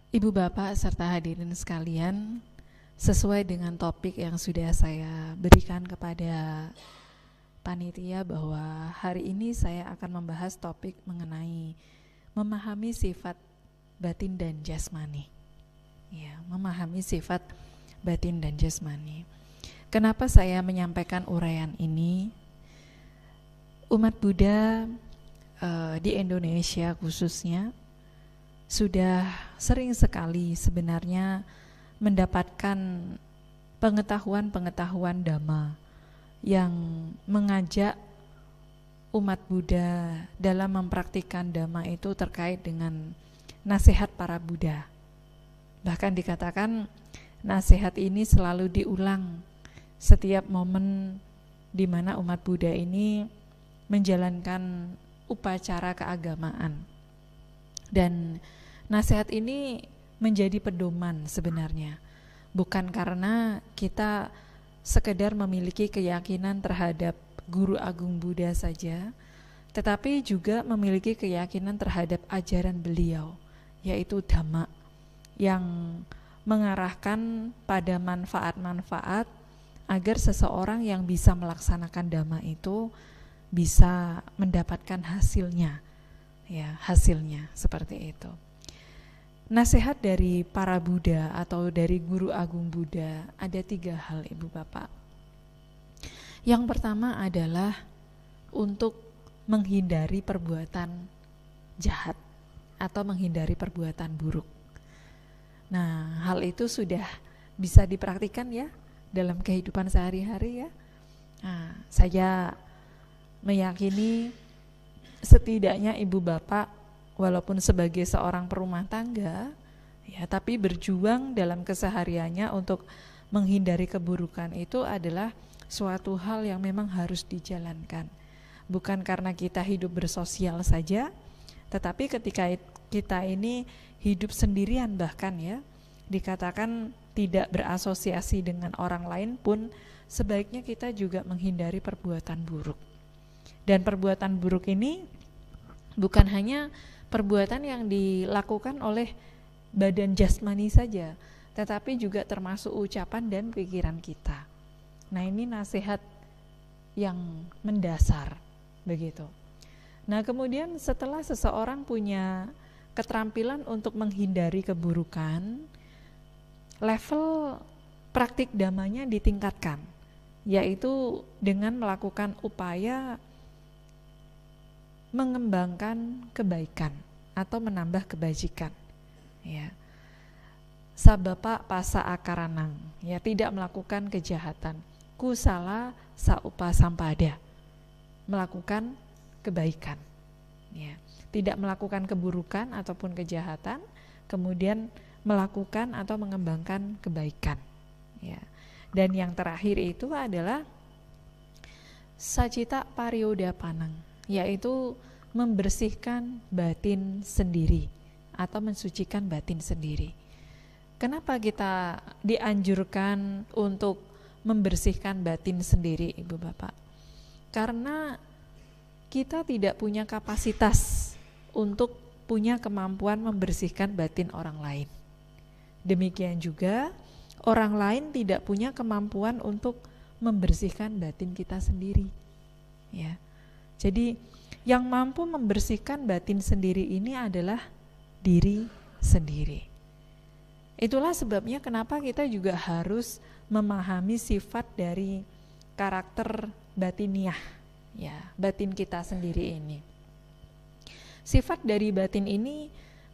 Ibu bapak serta hadirin sekalian, sesuai dengan topik yang sudah saya berikan kepada panitia bahwa hari ini saya akan membahas topik mengenai memahami sifat batin dan jasmani. Ya, memahami sifat batin dan jasmani. Kenapa saya menyampaikan uraian ini? Umat Buddha di Indonesia khususnya sudah sering sekali sebenarnya mendapatkan pengetahuan-pengetahuan Dhamma yang mengajak umat Buddha dalam mempraktikkan Dhamma itu terkait dengan nasihat para Buddha. Bahkan dikatakan nasihat ini selalu diulang setiap momen di mana umat Buddha ini menjalankan upacara keagamaan. Dan nasihat ini menjadi pedoman sebenarnya, bukan karena kita sekedar memiliki keyakinan terhadap Guru Agung Buddha saja, tetapi juga memiliki keyakinan terhadap ajaran beliau, yaitu Dhamma, yang mengarahkan pada manfaat-manfaat agar seseorang yang bisa melaksanakan Dhamma itu bisa mendapatkan hasilnya. Ya, hasilnya seperti itu. Nasihat dari para Buddha atau dari Guru Agung Buddha ada 3 hal, Ibu Bapak. Yang pertama adalah untuk menghindari perbuatan jahat atau menghindari perbuatan buruk. Nah, hal itu sudah bisa dipraktikkan ya dalam kehidupan sehari-hari ya. Nah, saya meyakini setidaknya ibu bapak walaupun sebagai seorang perumah tangga ya, tapi berjuang dalam kesehariannya untuk menghindari keburukan itu adalah suatu hal yang memang harus dijalankan. Bukan karena kita hidup bersosial saja, tetapi ketika kita ini hidup sendirian bahkan ya, dikatakan tidak berasosiasi dengan orang lain pun sebaiknya kita juga menghindari perbuatan buruk. Dan perbuatan buruk ini bukan hanya perbuatan yang dilakukan oleh badan jasmani saja, tetapi juga termasuk ucapan dan pikiran kita. Nah, ini nasihat yang mendasar begitu. Nah, kemudian setelah seseorang punya keterampilan untuk menghindari keburukan, level praktik dhammanya ditingkatkan, yaitu dengan melakukan upaya mengembangkan kebaikan atau menambah kebajikan ya. Sabapa pasa akaranang ya, tidak melakukan kejahatan. Kusala saupa sampada, melakukan kebaikan ya. Tidak melakukan keburukan ataupun kejahatan, kemudian melakukan atau mengembangkan kebaikan ya. Dan yang terakhir itu adalah sacita pariodapanang, yaitu membersihkan batin sendiri atau mensucikan batin sendiri. Kenapa kita dianjurkan untuk membersihkan batin sendiri, Ibu Bapak? Karena kita tidak punya kapasitas untuk punya kemampuan membersihkan batin orang lain. Demikian juga orang lain tidak punya kemampuan untuk membersihkan batin kita sendiri ya. Jadi yang mampu membersihkan batin sendiri ini adalah diri sendiri. Itulah sebabnya kenapa kita juga harus memahami sifat dari karakter batiniah ya, batin kita sendiri ini. Sifat dari batin ini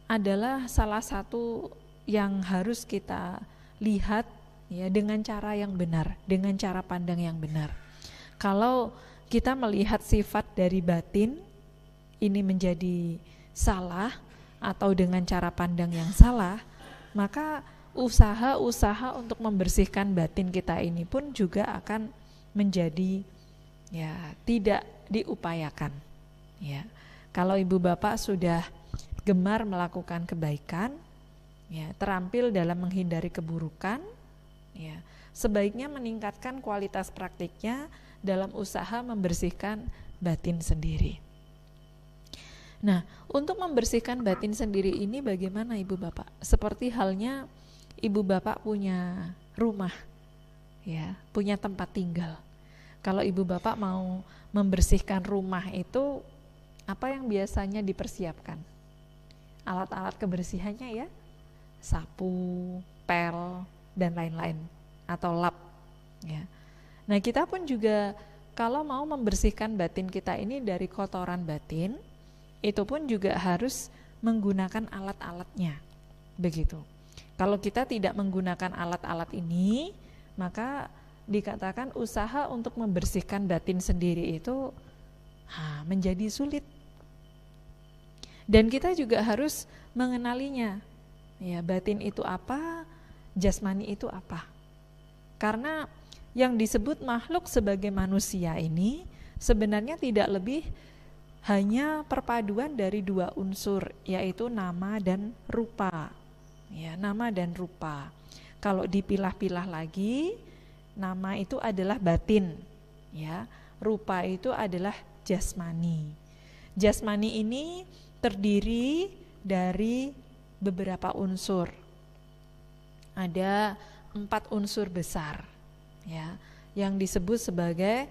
adalah salah satu yang harus kita lihat ya, dengan cara yang benar, dengan cara pandang yang benar. Kalau kita melihat sifat dari batin ini menjadi salah atau dengan cara pandang yang salah, maka usaha-usaha untuk membersihkan batin kita ini pun juga akan menjadi ya tidak diupayakan ya. Kalau ibu bapak sudah gemar melakukan kebaikan ya, terampil dalam menghindari keburukan ya, sebaiknya meningkatkan kualitas praktiknya dalam usaha membersihkan batin sendiri. Nah, untuk membersihkan batin sendiri ini bagaimana Ibu Bapak? Seperti halnya Ibu Bapak punya rumah, ya, punya tempat tinggal. Kalau Ibu Bapak mau membersihkan rumah itu, apa yang biasanya dipersiapkan? Alat-alat kebersihannya ya, sapu, pel, dan lain-lain, atau lap, ya. Nah, kita pun juga kalau mau membersihkan batin kita ini dari kotoran batin, itu pun juga harus menggunakan alat-alatnya, begitu. Kalau kita tidak menggunakan alat-alat ini, maka dikatakan usaha untuk membersihkan batin sendiri itu menjadi sulit. Dan kita juga harus mengenalinya, ya, batin itu apa, jasmani itu apa. Karena yang disebut makhluk sebagai manusia ini sebenarnya tidak lebih hanya perpaduan dari dua unsur, yaitu nama dan rupa. Ya, nama dan rupa. Kalau dipilah-pilah lagi, nama itu adalah batin, ya. Rupa itu adalah jasmani. Jasmani ini terdiri dari beberapa unsur. Ada 4 unsur besar, ya, yang disebut sebagai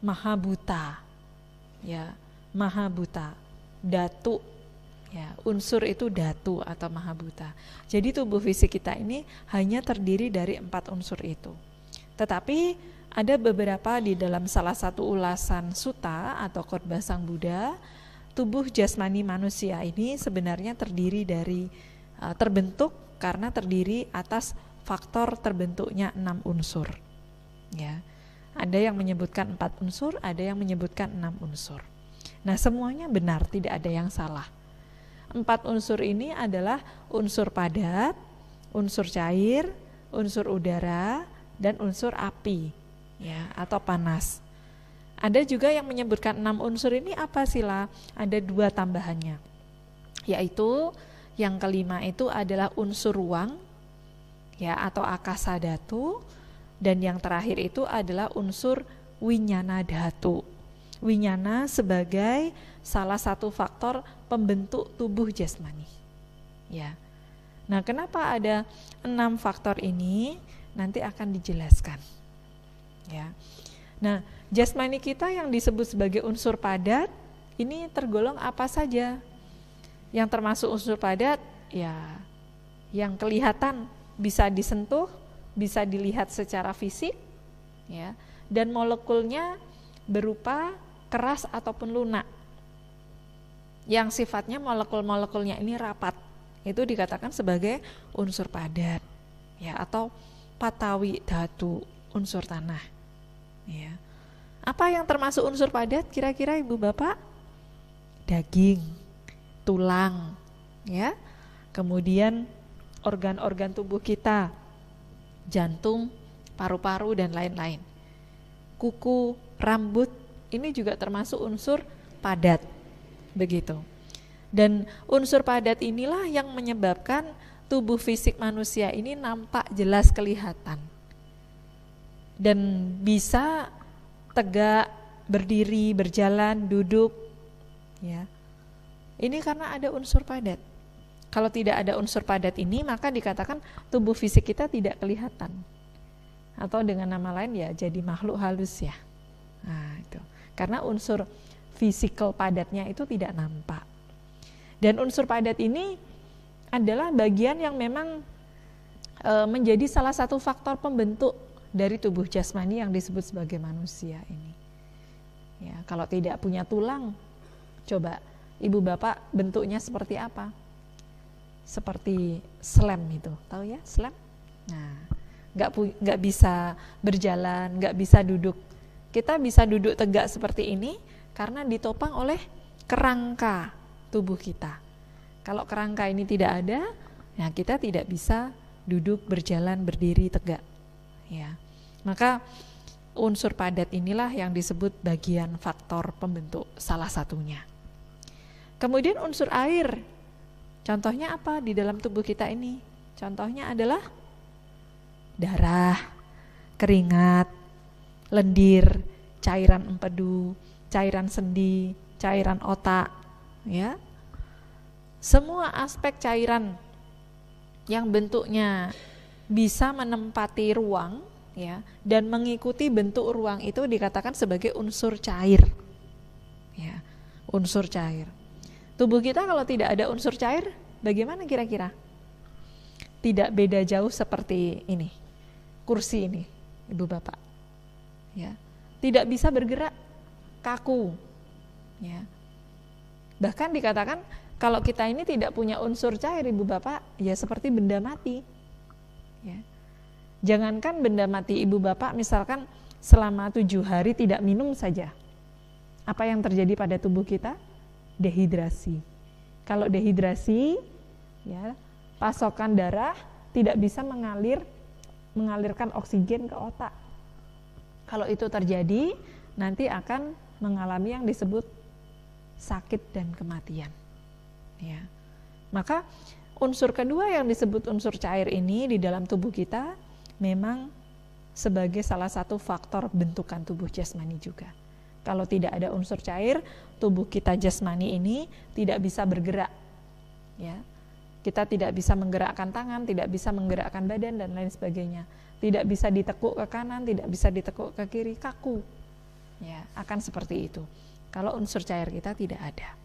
mahabhuta, ya. Mahabhuta, datu, ya, unsur itu datu atau mahabhuta. Jadi tubuh fisik kita ini hanya terdiri dari 4 unsur itu. Tetapi ada beberapa di dalam salah satu ulasan sutta atau khotbah Sang Buddha, tubuh jasmani manusia ini sebenarnya terdiri dari terbentuk karena terdiri atas faktor terbentuknya 6 unsur. Ya. Ada yang menyebutkan 4 unsur, ada yang menyebutkan 6 unsur. Nah, semuanya benar, tidak ada yang salah. 4 unsur ini adalah unsur padat, unsur cair, unsur udara, dan unsur api, ya, atau panas. Ada juga yang menyebutkan 6 unsur ini apa sila? Ada 2 tambahannya, yaitu yang kelima itu adalah unsur ruang, ya, atau akasa dhatu, dan yang terakhir itu adalah unsur winyana dhatu. Winyana sebagai salah satu faktor pembentuk tubuh jasmani, ya. Nah, kenapa ada 6 faktor ini? Nanti akan dijelaskan, ya. Nah, jasmani kita yang disebut sebagai unsur padat ini tergolong apa saja? Yang termasuk unsur padat, ya, yang kelihatan, bisa disentuh, bisa dilihat secara fisik, ya, dan molekulnya berupa keras ataupun lunak. Yang sifatnya molekul-molekulnya ini rapat, itu dikatakan sebagai unsur padat, ya, atau patawi dhatu, unsur tanah, ya. Apa yang termasuk unsur padat kira-kira Ibu Bapak? Daging, tulang, ya. Kemudian organ-organ tubuh kita, jantung, paru-paru, dan lain-lain. Kuku, rambut, ini juga termasuk unsur padat, begitu. Dan unsur padat inilah yang menyebabkan tubuh fisik manusia ini nampak jelas kelihatan dan bisa tegak, berdiri, berjalan, duduk, ya. Ini karena ada unsur padat. Kalau tidak ada unsur padat ini, maka dikatakan tubuh fisik kita tidak kelihatan, atau dengan nama lain ya jadi makhluk halus, ya. Nah, itu karena unsur fisikal padatnya itu tidak nampak. Dan unsur padat ini adalah bagian yang memang menjadi salah satu faktor pembentuk dari tubuh jasmani yang disebut sebagai manusia ini. Ya, kalau tidak punya tulang, coba Ibu Bapak bentuknya seperti apa? Seperti slem itu, tahu ya slem? Nah, nggak bisa berjalan, nggak bisa duduk. Kita bisa duduk tegak seperti ini karena ditopang oleh kerangka tubuh kita. Kalau kerangka ini tidak ada, nah kita tidak bisa duduk, berjalan, berdiri tegak, ya. Maka unsur padat inilah yang disebut bagian faktor pembentuk salah satunya. Kemudian unsur air, contohnya apa di dalam tubuh kita ini? Contohnya adalah darah, keringat, lendir, cairan empedu, cairan sendi, cairan otak, ya. Semua aspek cairan yang bentuknya bisa menempati ruang, ya, dan mengikuti bentuk ruang itu dikatakan sebagai unsur cair. Ya, unsur cair. Tubuh kita kalau tidak ada unsur cair, bagaimana kira-kira? Tidak beda jauh seperti ini, kursi ini, Ibu Bapak. Ya, tidak bisa bergerak, kaku. Ya. Bahkan dikatakan kalau kita ini tidak punya unsur cair, Ibu Bapak, ya seperti benda mati. Ya. Jangankan benda mati, Ibu Bapak, misalkan selama 7 hari tidak minum saja. Apa yang terjadi pada tubuh kita? Dehidrasi. Kalau dehidrasi, ya, pasokan darah tidak bisa mengalirkan oksigen ke otak. Kalau itu terjadi, nanti akan mengalami yang disebut sakit dan kematian. Ya. Maka unsur kedua yang disebut unsur cair ini di dalam tubuh kita memang sebagai salah satu faktor bentukan tubuh jasmani juga. Kalau tidak ada unsur cair, tubuh kita jasmani ini tidak bisa bergerak. Ya. Kita tidak bisa menggerakkan tangan, tidak bisa menggerakkan badan dan lain sebagainya. Tidak bisa ditekuk ke kanan, tidak bisa ditekuk ke kiri, kaku. Ya, akan seperti itu. Kalau unsur cair kita tidak ada.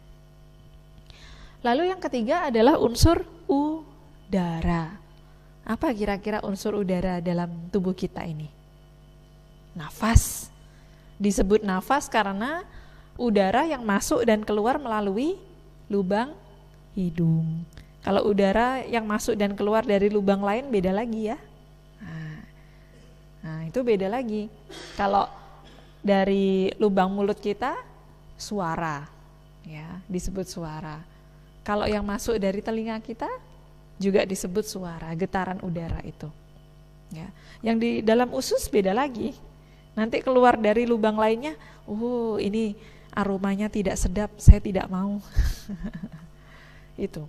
Lalu yang ketiga adalah unsur udara. Apa kira-kira unsur udara dalam tubuh kita ini? Nafas. Disebut nafas karena udara yang masuk dan keluar melalui lubang hidung. Kalau udara yang masuk dan keluar dari lubang lain beda lagi ya. Nah, itu beda lagi. Kalau dari lubang mulut kita suara, ya, disebut suara. Kalau yang masuk dari telinga kita juga disebut suara, getaran udara itu. Ya. Yang di dalam usus beda lagi. Nanti keluar dari lubang lainnya, ini aromanya tidak sedap, saya tidak mau. Itu.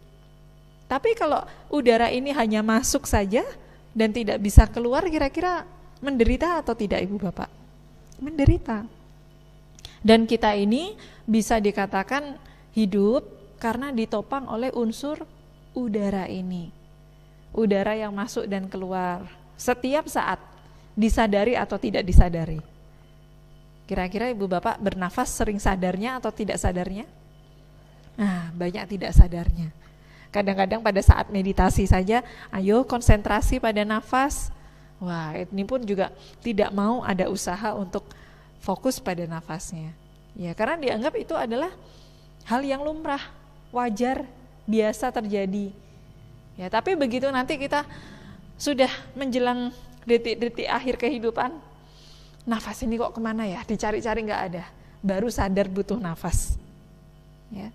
Tapi kalau udara ini hanya masuk saja dan tidak bisa keluar, kira-kira menderita atau tidak, Ibu Bapak? Menderita. Dan kita ini bisa dikatakan hidup karena ditopang oleh unsur udara ini. Udara yang masuk dan keluar setiap saat, disadari atau tidak disadari. Kira-kira Ibu Bapak bernafas sering sadarnya atau tidak sadarnya? Nah, banyak tidak sadarnya. Kadang-kadang pada saat meditasi saja, ayo konsentrasi pada nafas. Wah, ini pun juga tidak mau ada usaha untuk fokus pada nafasnya. Ya, karena dianggap itu adalah hal yang lumrah, wajar, biasa terjadi. Ya, tapi begitu nanti kita sudah menjelang detik-detik akhir kehidupan, nafas ini kok kemana ya? Dicari-cari nggak ada, baru sadar butuh nafas. Ya,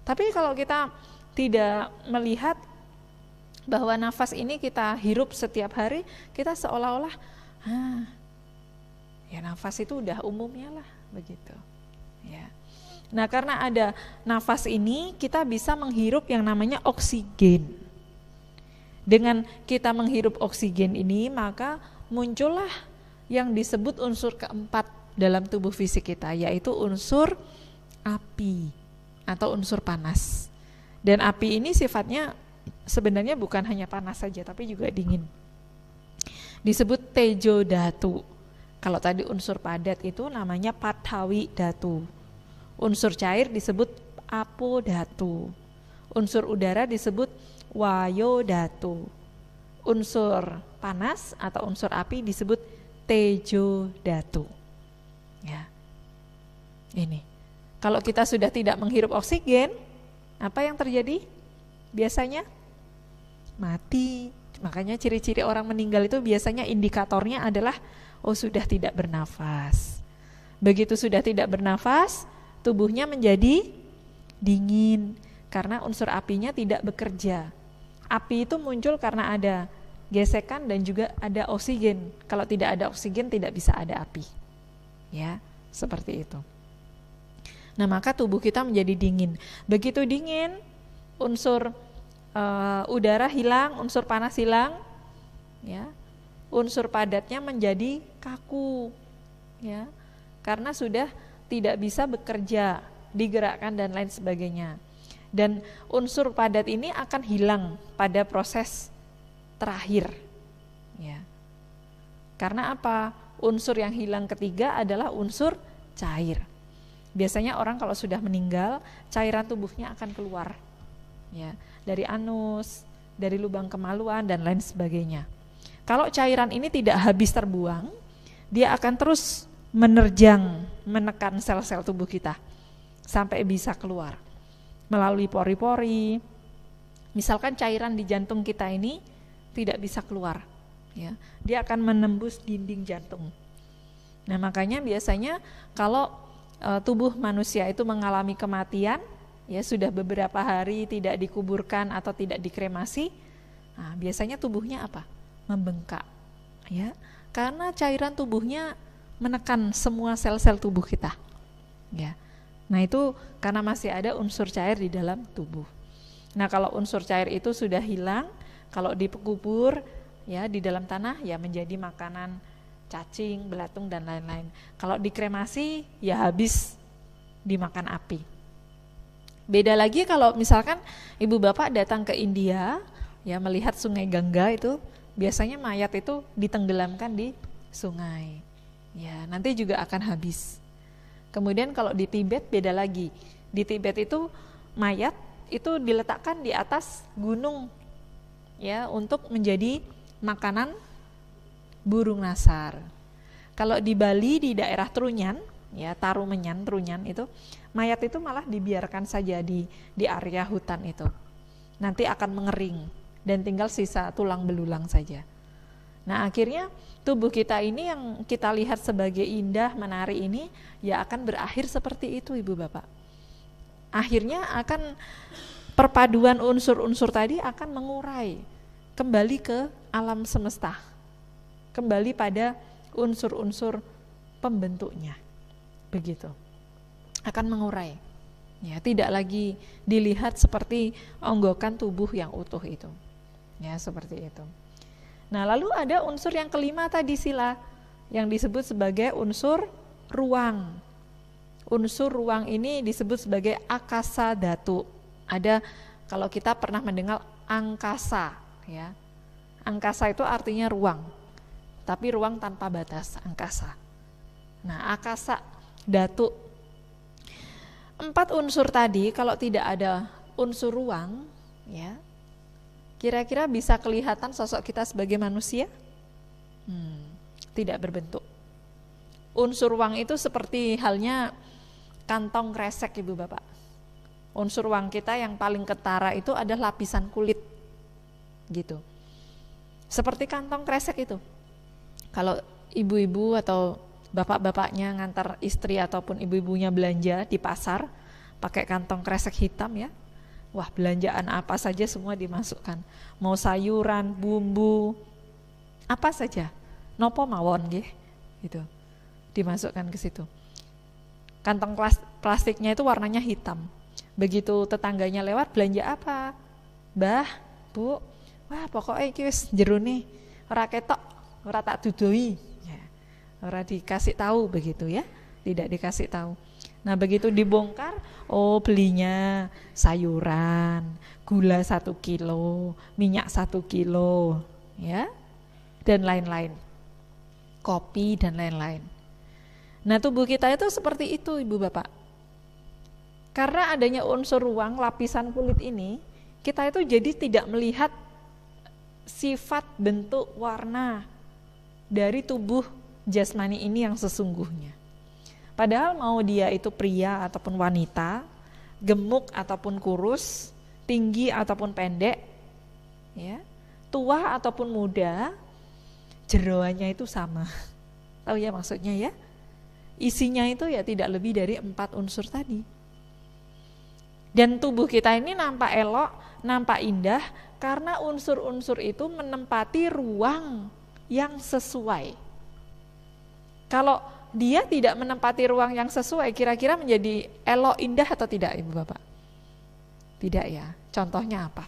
tapi kalau kita tidak melihat bahwa nafas ini kita hirup setiap hari, kita seolah-olah, ya nafas itu udah umumnya lah, begitu. Ya. Nah, karena ada nafas ini, kita bisa menghirup yang namanya oksigen. Dengan kita menghirup oksigen ini, maka muncullah yang disebut unsur keempat dalam tubuh fisik kita, yaitu unsur api atau unsur panas. Dan api ini sifatnya sebenarnya bukan hanya panas saja, tapi juga dingin. Disebut tejo dhatu. Kalau tadi unsur padat itu namanya pathawi dhatu. Unsur cair disebut apo dhatu. Unsur udara disebut wayo dhatu. Unsur panas atau unsur api disebut tejo dhatu. Ya. Ini. Kalau kita sudah tidak menghirup oksigen, apa yang terjadi? Biasanya mati. Makanya ciri-ciri orang meninggal itu biasanya indikatornya adalah sudah tidak bernafas. Begitu sudah tidak bernafas, tubuhnya menjadi dingin karena unsur apinya tidak bekerja. Api itu muncul karena ada gesekan dan juga ada oksigen. Kalau tidak ada oksigen tidak bisa ada api. Ya, seperti itu. Nah, maka tubuh kita menjadi dingin. Begitu dingin, unsur udara hilang, unsur panas hilang, ya. Unsur padatnya menjadi kaku, ya. Karena sudah tidak bisa bekerja, digerakkan dan lain sebagainya. Dan unsur padat ini akan hilang pada proses terakhir. Ya. Karena apa? Unsur yang hilang ketiga adalah unsur cair. Biasanya orang kalau sudah meninggal, cairan tubuhnya akan keluar. Ya, dari anus, dari lubang kemaluan dan lain sebagainya. Kalau cairan ini tidak habis terbuang, dia akan terus menerjang, menekan sel-sel tubuh kita sampai bisa keluar melalui pori-pori. Misalkan cairan di jantung kita ini tidak bisa keluar, ya, dia akan menembus dinding jantung. Nah, makanya biasanya kalau tubuh manusia itu mengalami kematian, ya sudah beberapa hari tidak dikuburkan atau tidak dikremasi, nah, biasanya tubuhnya apa? Membengkak, ya, karena cairan tubuhnya menekan semua sel-sel tubuh kita, ya. Nah, itu karena masih ada unsur cair di dalam tubuh. Nah, kalau unsur cair itu sudah hilang, kalau dikubur ya di dalam tanah ya menjadi makanan cacing, belatung dan lain-lain. Kalau dikremasi ya habis dimakan api. Beda lagi kalau misalkan ibu bapak datang ke India ya melihat sungai Gangga, itu biasanya mayat itu ditenggelamkan di sungai. Ya, nanti juga akan habis. Kemudian kalau di Tibet beda lagi. Di Tibet itu mayat itu diletakkan di atas gunung ya untuk menjadi makanan burung nasar. Kalau di Bali di daerah Trunyan ya, Tarumenyan, Trunyan itu mayat itu malah dibiarkan saja di area hutan itu. Nanti akan mengering dan tinggal sisa tulang belulang saja. Nah, akhirnya tubuh kita ini yang kita lihat sebagai indah, menarik ini ya akan berakhir seperti itu ibu bapak. Akhirnya akan perpaduan unsur-unsur tadi akan mengurai kembali ke alam semesta, kembali pada unsur-unsur pembentuknya, begitu, akan mengurai ya, tidak lagi dilihat seperti onggokan tubuh yang utuh itu ya, seperti itu. Nah, lalu ada unsur yang kelima tadi Sila, yang disebut sebagai unsur ruang. Unsur ruang ini disebut sebagai akasa dhatu. Ada, kalau kita pernah mendengar angkasa ya. Angkasa itu artinya ruang, tapi ruang tanpa batas, angkasa. Nah, akasa dhatu. 4 unsur tadi kalau tidak ada unsur ruang ya, kira-kira bisa kelihatan sosok kita sebagai manusia? Tidak berbentuk. Unsur ruang itu seperti halnya kantong kresek ibu bapak. Unsur ruang kita yang paling ketara itu adalah lapisan kulit, gitu. Seperti kantong kresek itu. Kalau ibu-ibu atau bapak-bapaknya ngantar istri ataupun ibu-ibunya belanja di pasar pakai kantong kresek hitam ya, wah, belanjaan apa saja semua dimasukkan. Mau sayuran, bumbu, apa saja. Nopo mawon nggih, gitu. Dimasukkan ke situ. Kantong plastiknya itu warnanya hitam. Begitu tetangganya lewat, belanja apa? Mbah, Bu, wah pokoknya iki wis jerone ora ketok, ora tak dudoi. Ya, ora dikasih tahu begitu ya. Tidak dikasih tahu. Nah, begitu dibongkar, oh belinya sayuran, gula 1 kilo, minyak 1 kilo, ya, dan lain-lain, kopi dan lain-lain. Nah, tubuh kita itu seperti itu ibu bapak. Karena adanya unsur ruang, lapisan kulit ini, kita itu jadi tidak melihat sifat, bentuk, warna dari tubuh jasmani ini yang sesungguhnya. Padahal mau dia itu pria ataupun wanita, gemuk ataupun kurus, tinggi ataupun pendek, ya, tua ataupun muda, jeroannya itu sama. Tahu ya maksudnya ya? Isinya itu ya tidak lebih dari 4 unsur tadi. Dan tubuh kita ini nampak elok, nampak indah karena unsur-unsur itu menempati ruang yang sesuai. Kalau dia tidak menempati ruang yang sesuai, kira-kira menjadi elok, indah atau tidak ibu bapak? Tidak ya. Contohnya apa?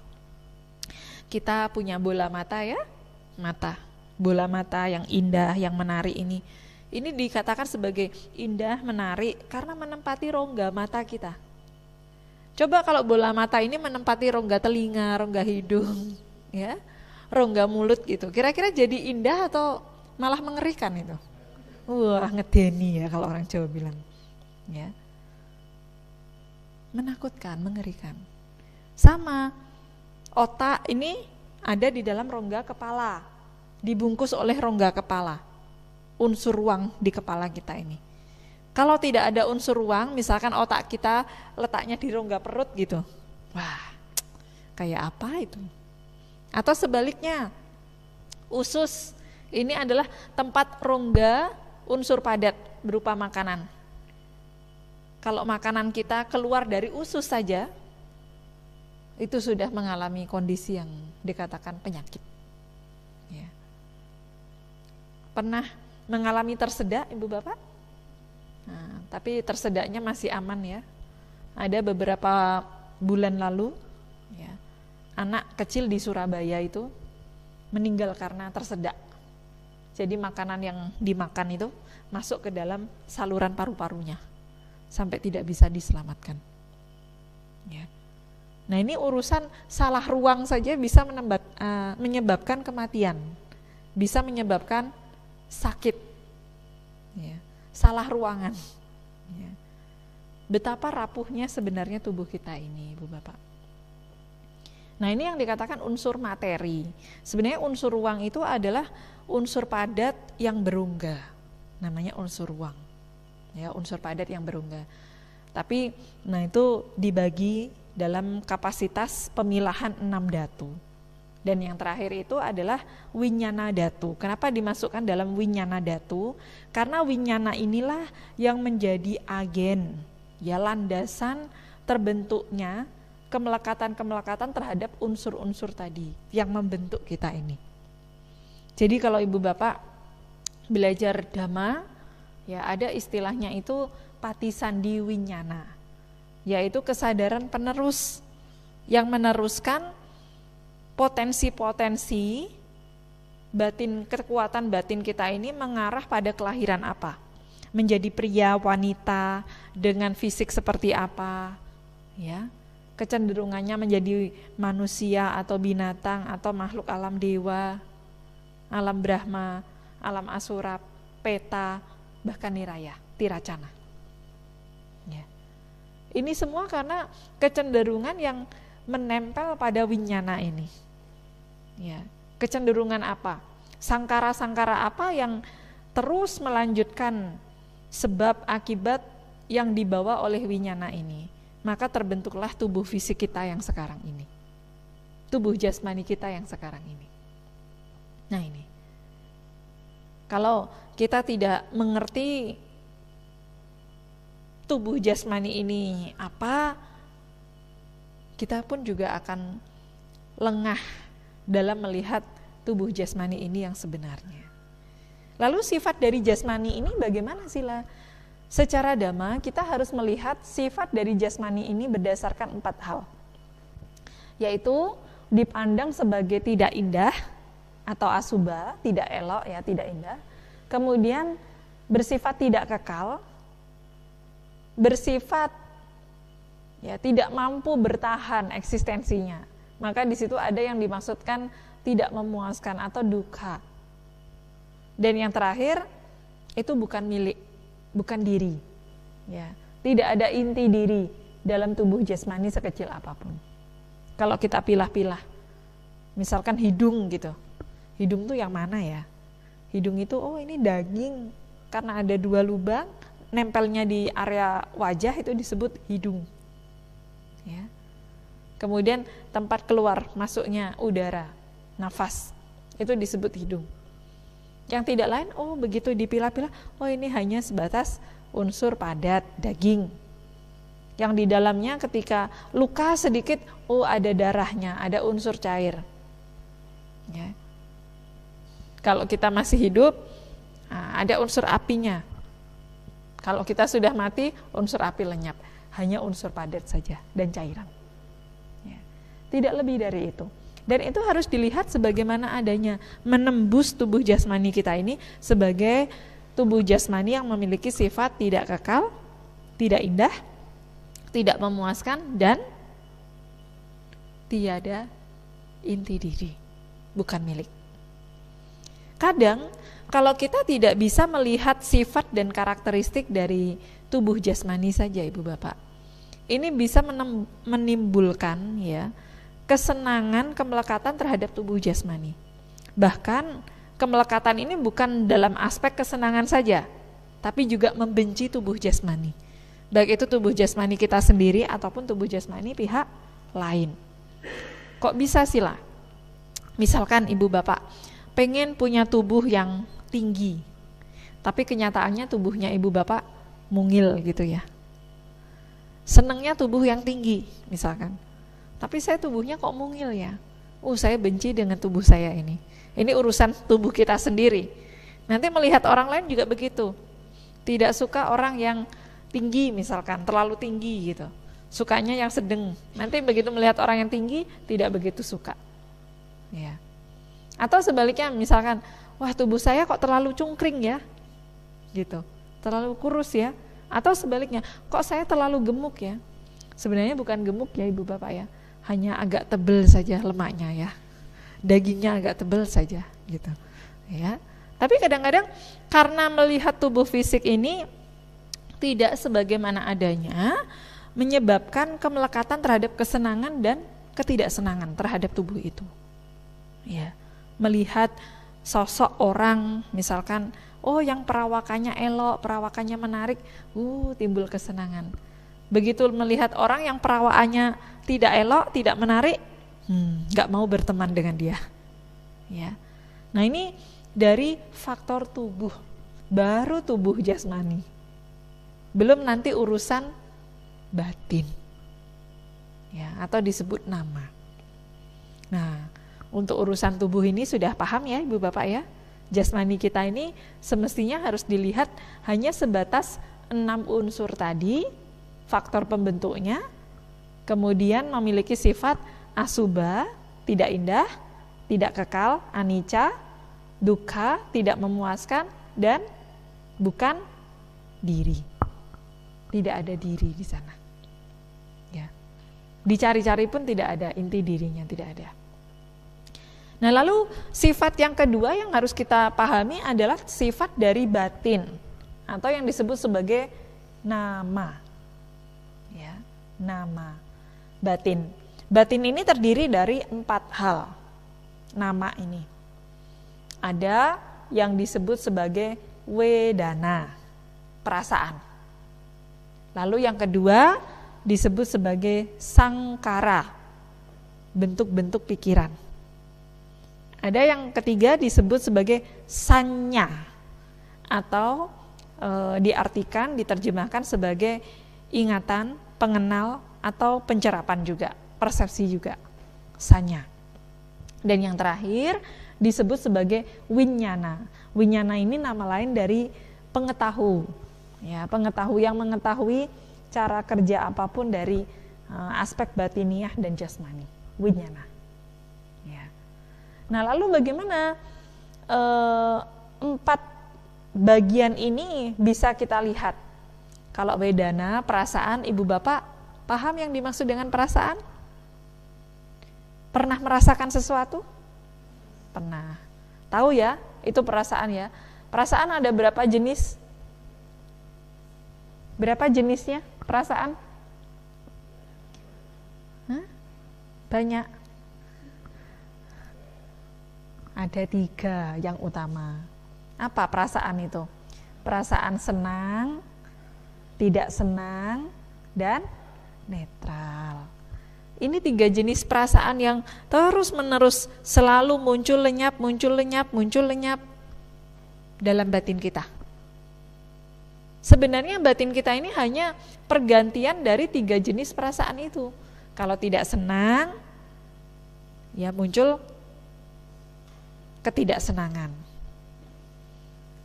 Kita punya bola mata ya, mata, bola mata yang indah, yang menarik ini dikatakan sebagai indah, menarik karena menempati rongga mata kita. Coba kalau bola mata ini menempati rongga telinga, rongga hidung, ya, rongga mulut gitu. Kira-kira jadi indah atau malah mengerikan itu? Wah, ngedeni ya kalau orang Jawa bilang. Ya. Menakutkan, mengerikan. Sama, otak ini ada di dalam rongga kepala, dibungkus oleh rongga kepala, unsur ruang di kepala kita ini. Kalau tidak ada unsur ruang, misalkan otak kita letaknya di rongga perut gitu, wah, kayak apa itu? Atau sebaliknya, usus ini adalah tempat rongga unsur padat berupa makanan. Kalau makanan kita keluar dari usus saja, itu sudah mengalami kondisi yang dikatakan penyakit. Ya. Pernah mengalami tersedak, Ibu Bapak? Nah, tapi tersedaknya masih aman ya. Ada beberapa bulan lalu, ya, anak kecil di Surabaya itu meninggal karena tersedak. Jadi makanan yang dimakan itu masuk ke dalam saluran paru-parunya sampai tidak bisa diselamatkan. Ya. Nah ini urusan salah ruang saja bisa menyebabkan kematian, bisa menyebabkan sakit, ya. Salah ruangan. Ya. Betapa rapuhnya sebenarnya tubuh kita ini, Ibu Bapak. Nah ini yang dikatakan unsur materi. Sebenarnya unsur ruang itu adalah unsur padat yang berongga, namanya unsur ruang. Ya, unsur padat yang berongga. Tapi nah itu dibagi dalam kapasitas pemilahan 6 dhatu. Dan yang terakhir itu adalah winyana dhatu. Kenapa dimasukkan dalam winyana dhatu? Karena winyana inilah yang menjadi agen, ya, landasan terbentuknya kemelekatan-kemelekatan terhadap unsur-unsur tadi yang membentuk kita ini. Jadi kalau Ibu Bapak belajar Dhamma, ya ada istilahnya itu patisandi winyana, yaitu kesadaran penerus yang meneruskan potensi-potensi batin, kekuatan batin kita ini mengarah pada kelahiran apa, menjadi pria, wanita dengan fisik seperti apa, ya, kecenderungannya menjadi manusia atau binatang atau makhluk alam dewa, alam Brahma, alam Asura, Peta, bahkan Niraya, Tiracana. Ya. Ini semua karena kecenderungan yang menempel pada winyana ini. Ya, kecenderungan apa? Sangkara-sangkara apa yang terus melanjutkan sebab akibat yang dibawa oleh winyana ini. Maka terbentuklah tubuh fisik kita yang sekarang ini. Tubuh jasmani kita yang sekarang ini. Nah ini. Kalau kita tidak mengerti tubuh jasmani ini apa, kita pun juga akan lengah dalam melihat tubuh jasmani ini yang sebenarnya. Lalu sifat dari jasmani ini bagaimana Sila? Secara Dhamma kita harus melihat sifat dari jasmani ini berdasarkan 4 hal. Yaitu dipandang sebagai tidak indah atau asubha, tidak elok ya, tidak indah. Kemudian bersifat tidak kekal, bersifat ya tidak mampu bertahan eksistensinya. Maka di situ ada yang dimaksudkan tidak memuaskan atau dukkha. Dan yang terakhir itu bukan milik, bukan diri. Ya, tidak ada inti diri dalam tubuh jasmani sekecil apapun. Kalau kita pilah-pilah, misalkan hidung gitu. Hidung tuh yang mana ya? Hidung itu oh ini daging karena ada 2 lubang, nempelnya di area wajah itu disebut hidung. Ya. Kemudian tempat keluar masuknya udara, nafas, itu disebut hidung. Yang tidak lain, oh begitu dipilah-pilah, oh ini hanya sebatas unsur padat, daging. Yang di dalamnya ketika luka sedikit, oh ada darahnya, ada unsur cair. Ya. Kalau kita masih hidup, ada unsur apinya. Kalau kita sudah mati, unsur api lenyap. Hanya unsur padat saja dan cairan. Ya. Tidak lebih dari itu. Dan itu harus dilihat sebagaimana adanya, menembus tubuh jasmani kita ini sebagai tubuh jasmani yang memiliki sifat tidak kekal, tidak indah, tidak memuaskan, dan tiada inti diri, bukan milik. Kadang kalau kita tidak bisa melihat sifat dan karakteristik dari tubuh jasmani saja, Ibu Bapak, ini bisa menimbulkan ya kesenangan, kemelekatan terhadap tubuh jasmani. Bahkan kemelekatan ini bukan dalam aspek kesenangan saja, tapi juga membenci tubuh jasmani. Baik itu tubuh jasmani kita sendiri ataupun tubuh jasmani pihak lain. Kok bisa sih lah? Misalkan Ibu Bapak pengen punya tubuh yang tinggi, tapi kenyataannya tubuhnya Ibu Bapak mungil gitu ya. Senangnya tubuh yang tinggi misalkan, tapi saya tubuhnya kok mungil ya. Saya benci dengan tubuh saya ini. Ini urusan tubuh kita sendiri. Nanti melihat orang lain juga begitu. Tidak suka orang yang tinggi misalkan, terlalu tinggi gitu. Sukanya yang sedang. Nanti begitu melihat orang yang tinggi tidak begitu suka. Ya. Atau sebaliknya misalkan, wah tubuh saya kok terlalu cungkring ya. Gitu. Terlalu kurus ya. Atau sebaliknya, kok saya terlalu gemuk ya. Sebenarnya bukan gemuk ya Ibu Bapak ya. Hanya agak tebel saja lemaknya ya. Dagingnya agak tebal saja gitu. Ya. Tapi kadang-kadang karena melihat tubuh fisik ini tidak sebagaimana adanya, menyebabkan kemelekatan terhadap kesenangan dan ketidaksenangan terhadap tubuh itu. Ya, melihat sosok orang misalkan, yang perawakannya elok, perawakannya menarik, timbul kesenangan. Begitu melihat orang yang perawakannya tidak elok, tidak menarik, nggak mau berteman dengan dia. Ya, nah ini dari faktor tubuh, baru tubuh jasmani, belum nanti urusan batin, ya, atau disebut nama. Nah, untuk urusan tubuh ini sudah paham ya Ibu Bapak ya. Jasmani kita ini semestinya harus dilihat hanya sebatas 6 unsur tadi, faktor pembentuknya, kemudian memiliki sifat asubha, tidak indah, tidak kekal, anicca, dukkha, tidak memuaskan, dan bukan diri. Tidak ada diri di sana. Ya. Dicari-cari pun tidak ada inti dirinya, tidak ada. Nah, lalu sifat yang kedua yang harus kita pahami adalah sifat dari batin atau yang disebut sebagai nama. Ya, nama. Batin. Batin ini terdiri dari 4 hal. Nama ini. Ada yang disebut sebagai wedana, perasaan. Lalu yang kedua disebut sebagai sangkara, bentuk-bentuk pikiran. Ada yang ketiga disebut sebagai sanya, atau diartikan, diterjemahkan sebagai ingatan, pengenal, atau pencerapan juga, persepsi juga, sanya. Dan yang terakhir disebut sebagai winyana. Winyana ini nama lain dari pengetahu. Ya, pengetahu yang mengetahui cara kerja apapun dari aspek batiniah dan jasmani, winyana. Ya. Nah, lalu bagaimana 4 bagian ini bisa kita lihat? Kalau wedana, perasaan, Ibu Bapak paham yang dimaksud dengan perasaan? Pernah merasakan sesuatu? Pernah. Tahu ya, itu perasaan ya. Perasaan ada berapa jenis? Berapa jenisnya perasaan? Banyak. Ada 3 yang utama. Apa perasaan itu? Perasaan senang, tidak senang, dan netral. Ini 3 jenis perasaan yang terus menerus selalu muncul lenyap, muncul lenyap, muncul lenyap dalam batin kita. Sebenarnya batin kita ini hanya pergantian dari 3 jenis perasaan itu. Kalau tidak senang, ya muncul ketidaksenangan.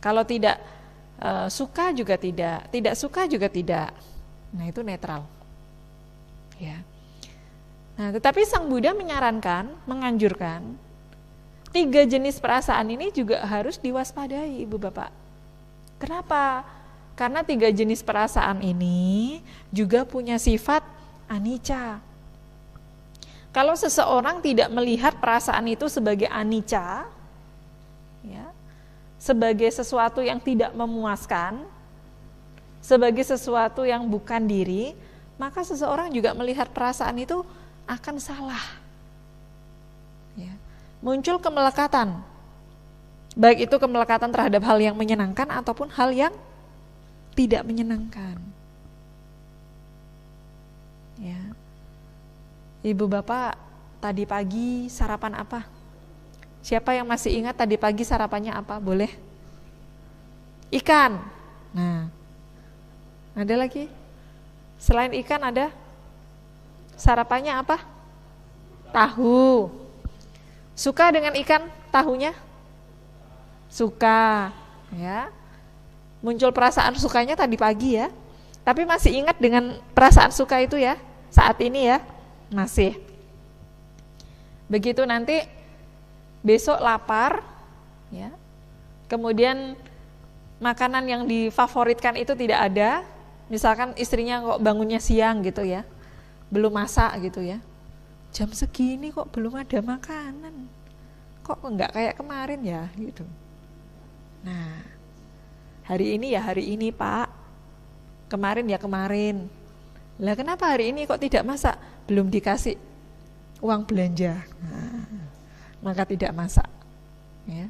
Kalau tidak suka juga tidak suka juga tidak. Nah, itu netral. Ya. Nah, tetapi Sang Buddha menyarankan, menganjurkan 3 jenis perasaan ini juga harus diwaspadai, Ibu Bapak. Kenapa? Karena 3 jenis perasaan ini juga punya sifat anicca. Kalau seseorang tidak melihat perasaan itu sebagai anicca, ya, sebagai sesuatu yang tidak memuaskan, sebagai sesuatu yang bukan diri, maka seseorang juga melihat perasaan itu akan salah. Ya. Muncul kemelekatan, baik itu kemelekatan terhadap hal yang menyenangkan ataupun hal yang tidak menyenangkan. Ya. Ibu bapak tadi pagi sarapan apa? Siapa yang masih ingat tadi pagi sarapannya apa? Boleh? Ikan. Nah, ada lagi? Selain ikan ada? Sarapannya apa? Tahu. Suka dengan ikan tahunya? Suka, ya. Muncul perasaan sukanya tadi pagi ya. Tapi masih ingat dengan perasaan suka itu ya? Saat ini ya? Masih. Begitu nanti besok lapar, ya. Kemudian makanan yang difavoritkan itu tidak ada. Misalkan istrinya kok bangunnya siang gitu ya. Belum masak gitu ya. Jam segini kok belum ada makanan. Kok enggak kayak kemarin ya gitu. Nah, hari ini ya hari ini Pak. Kemarin ya kemarin. Lah kenapa hari ini kok tidak masak? Belum dikasih uang belanja. Nah, maka tidak masak. Ya.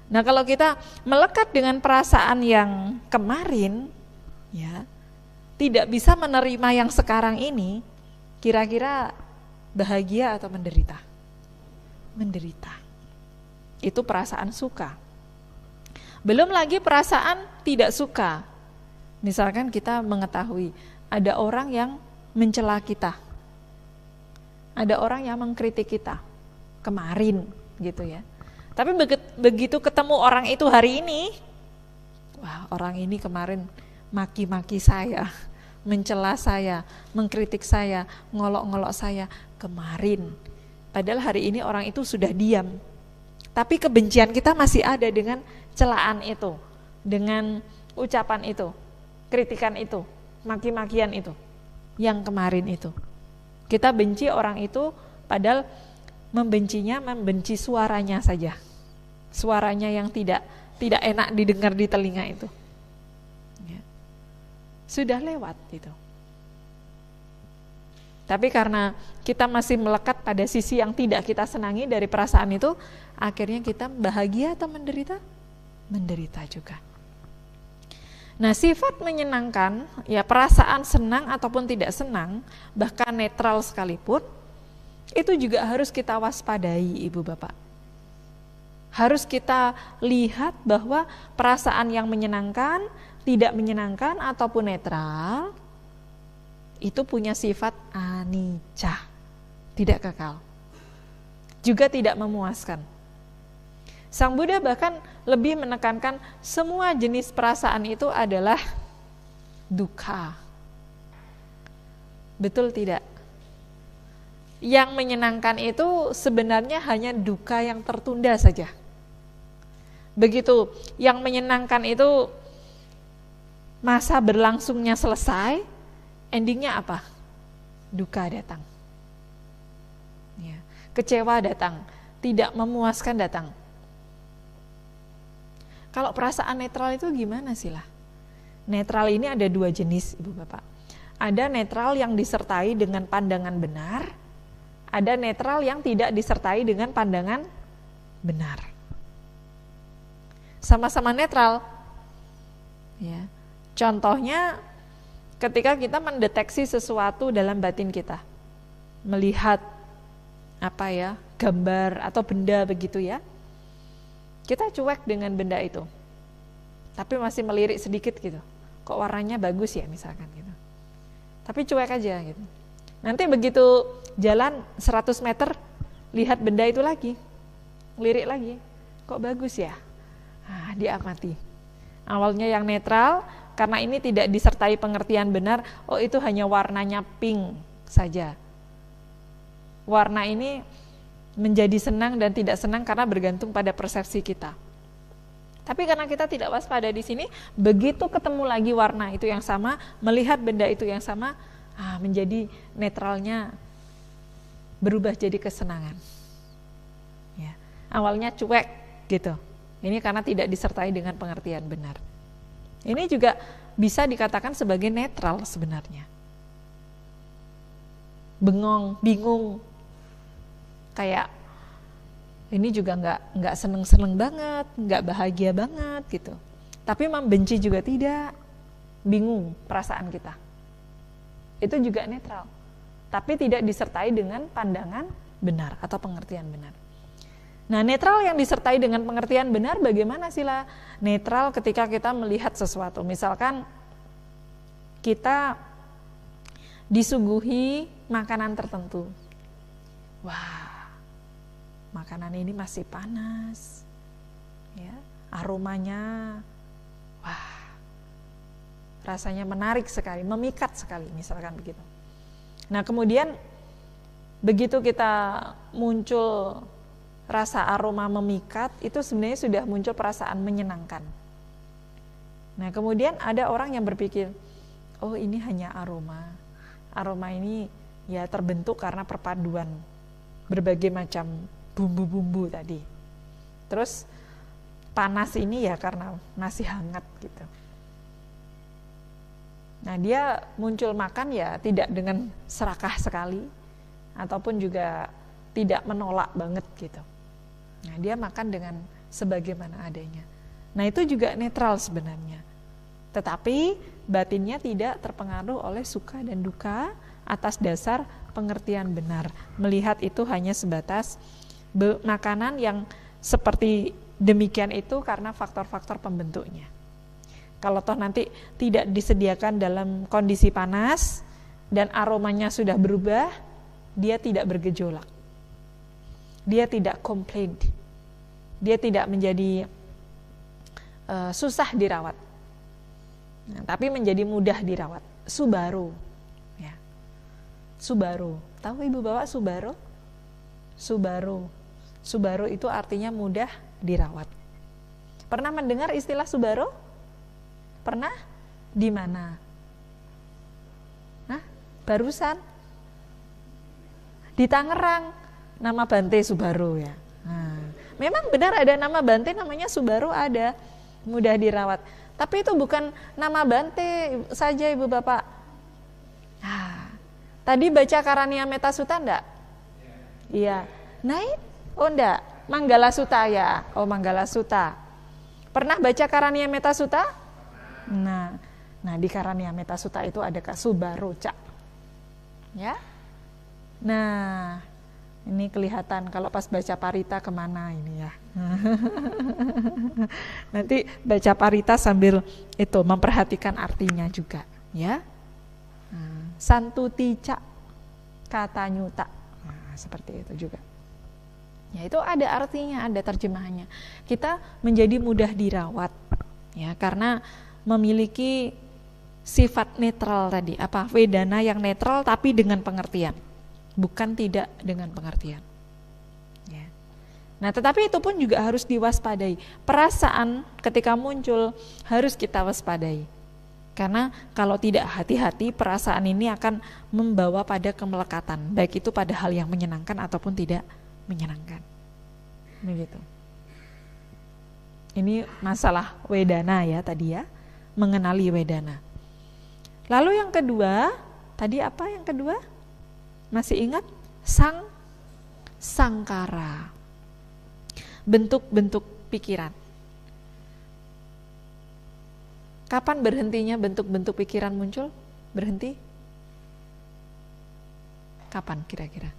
Nah, kalau kita melekat dengan perasaan yang kemarin, ya, tidak bisa menerima yang sekarang ini, kira-kira bahagia atau menderita? Menderita. Itu perasaan suka. Belum lagi perasaan tidak suka. Misalkan kita mengetahui ada orang yang mencela kita. Ada orang yang mengkritik kita kemarin gitu ya. Tapi begitu ketemu orang itu hari ini, wah, orang ini kemarin maki-maki saya, mencela saya, mengkritik saya, ngolok-ngolok saya kemarin. Padahal hari ini orang itu sudah diam. Tapi kebencian kita masih ada dengan celaan itu, dengan ucapan itu, kritikan itu, maki-makian itu, yang kemarin itu. Kita benci orang itu, padahal membenci suaranya saja. Suaranya yang tidak enak didengar di telinga itu. Ya. Sudah lewat itu. Tapi karena kita masih melekat pada sisi yang tidak kita senangi dari perasaan itu, akhirnya kita bahagia atau menderita? Menderita juga. Nah, sifat menyenangkan, ya perasaan senang ataupun tidak senang, bahkan netral sekalipun, itu juga harus kita waspadai, Ibu Bapak. Harus kita lihat bahwa perasaan yang menyenangkan, tidak menyenangkan ataupun netral, itu punya sifat anicca, tidak kekal, juga tidak memuaskan. Sang Buddha bahkan lebih menekankan semua jenis perasaan itu adalah dukkha. Betul tidak? Yang menyenangkan itu sebenarnya hanya dukkha yang tertunda saja. Begitu yang menyenangkan itu masa berlangsungnya selesai, endingnya apa? Dukkha datang. Ya. Kecewa datang, tidak memuaskan datang. Kalau perasaan netral itu gimana sih lah? Netral ini ada 2 jenis, Ibu Bapak. Ada netral yang disertai dengan pandangan benar, ada netral yang tidak disertai dengan pandangan benar. Sama-sama netral. Ya. Contohnya ketika kita mendeteksi sesuatu dalam batin kita, melihat apa ya, gambar atau benda begitu ya, kita cuek dengan benda itu, tapi masih melirik sedikit gitu, kok warnanya bagus ya misalkan gitu, tapi cuek aja gitu. Nanti begitu jalan 100 meter, lihat benda itu lagi, lirik lagi, kok bagus ya, diamati. Awalnya yang netral, karena ini tidak disertai pengertian benar, oh itu hanya warnanya pink saja. Warna ini menjadi senang dan tidak senang karena bergantung pada persepsi kita. Tapi karena kita tidak waspada di sini, begitu ketemu lagi warna itu yang sama, melihat benda itu yang sama, menjadi netralnya berubah jadi kesenangan. Ya. Awalnya cuek gitu. Ini karena tidak disertai dengan pengertian benar. Ini juga bisa dikatakan sebagai netral sebenarnya. Bengong, bingung, kayak ini juga nggak seneng-seneng banget, nggak bahagia banget gitu. Tapi membenci juga tidak, bingung perasaan kita. Itu juga netral. Tapi tidak disertai dengan pandangan benar atau pengertian benar. Nah, netral yang disertai dengan pengertian benar bagaimana sila? Netral ketika kita melihat sesuatu. Misalkan kita disuguhi makanan tertentu. Wah, makanan ini masih panas, ya, aromanya, wah, rasanya menarik sekali, memikat sekali, misalkan begitu. Nah, kemudian begitu kita muncul rasa aroma memikat, itu sebenarnya sudah muncul perasaan menyenangkan. Nah, kemudian ada orang yang berpikir, oh ini hanya aroma. Aroma ini ya terbentuk karena perpaduan berbagai macam bumbu-bumbu tadi. Terus panas ini ya karena masih hangat gitu. Nah, dia muncul makan ya tidak dengan serakah sekali ataupun juga tidak menolak banget gitu. Nah, dia makan dengan sebagaimana adanya. Nah, itu juga netral sebenarnya. Tetapi batinnya tidak terpengaruh oleh suka dan duka atas dasar pengertian benar. Melihat itu hanya sebatas makanan yang seperti demikian itu karena faktor-faktor pembentuknya. Kalau toh nanti tidak disediakan dalam kondisi panas dan aromanya sudah berubah, dia tidak bergejolak. Dia tidak komplain. Dia tidak menjadi susah dirawat. Nah, tapi menjadi mudah dirawat. Subaru. Ya. Subaru. Tahu Ibu Bapak Subaru? Subaru. Subaru itu artinya mudah dirawat. Pernah mendengar istilah Subaru? Pernah? Di mana? Hah? Barusan? Di Tangerang. Nama Bante Subaru ya. Nah, memang benar ada nama Bante namanya Subaru ada. Mudah dirawat. Tapi itu bukan nama Bante saja Ibu Bapak. Nah, tadi baca Karania Meta Sutta enggak? Iya. Naik? Oh enggak. Manggala Sutta ya. Oh Manggala Sutta. Pernah baca Karania Meta Sutta? Nah di Karania Meta Sutta itu ada Subaroca. Ya. Nah, ini kelihatan kalau pas baca Parita kemana ini ya. Nanti baca Parita sambil itu memperhatikan artinya juga, ya. Santutica kata nyuta. Nah, seperti itu juga. Ya, itu ada artinya, ada terjemahannya. Kita menjadi mudah dirawat, ya, karena memiliki sifat netral tadi, apa? Vedana yang netral tapi dengan pengertian. Bukan tidak dengan pengertian. Ya. Nah, tetapi itu pun juga harus diwaspadai. Perasaan ketika muncul harus kita waspadai. Karena kalau tidak hati-hati, perasaan ini akan membawa pada kemelekatan, baik itu pada hal yang menyenangkan ataupun tidak menyenangkan. Begitu. Ini masalah wedana ya tadi ya, mengenali wedana. Lalu yang kedua, tadi apa yang kedua? Masih ingat? Sangkara. Bentuk-bentuk pikiran. Kapan berhentinya bentuk-bentuk pikiran muncul? Berhenti? Kapan kira-kira?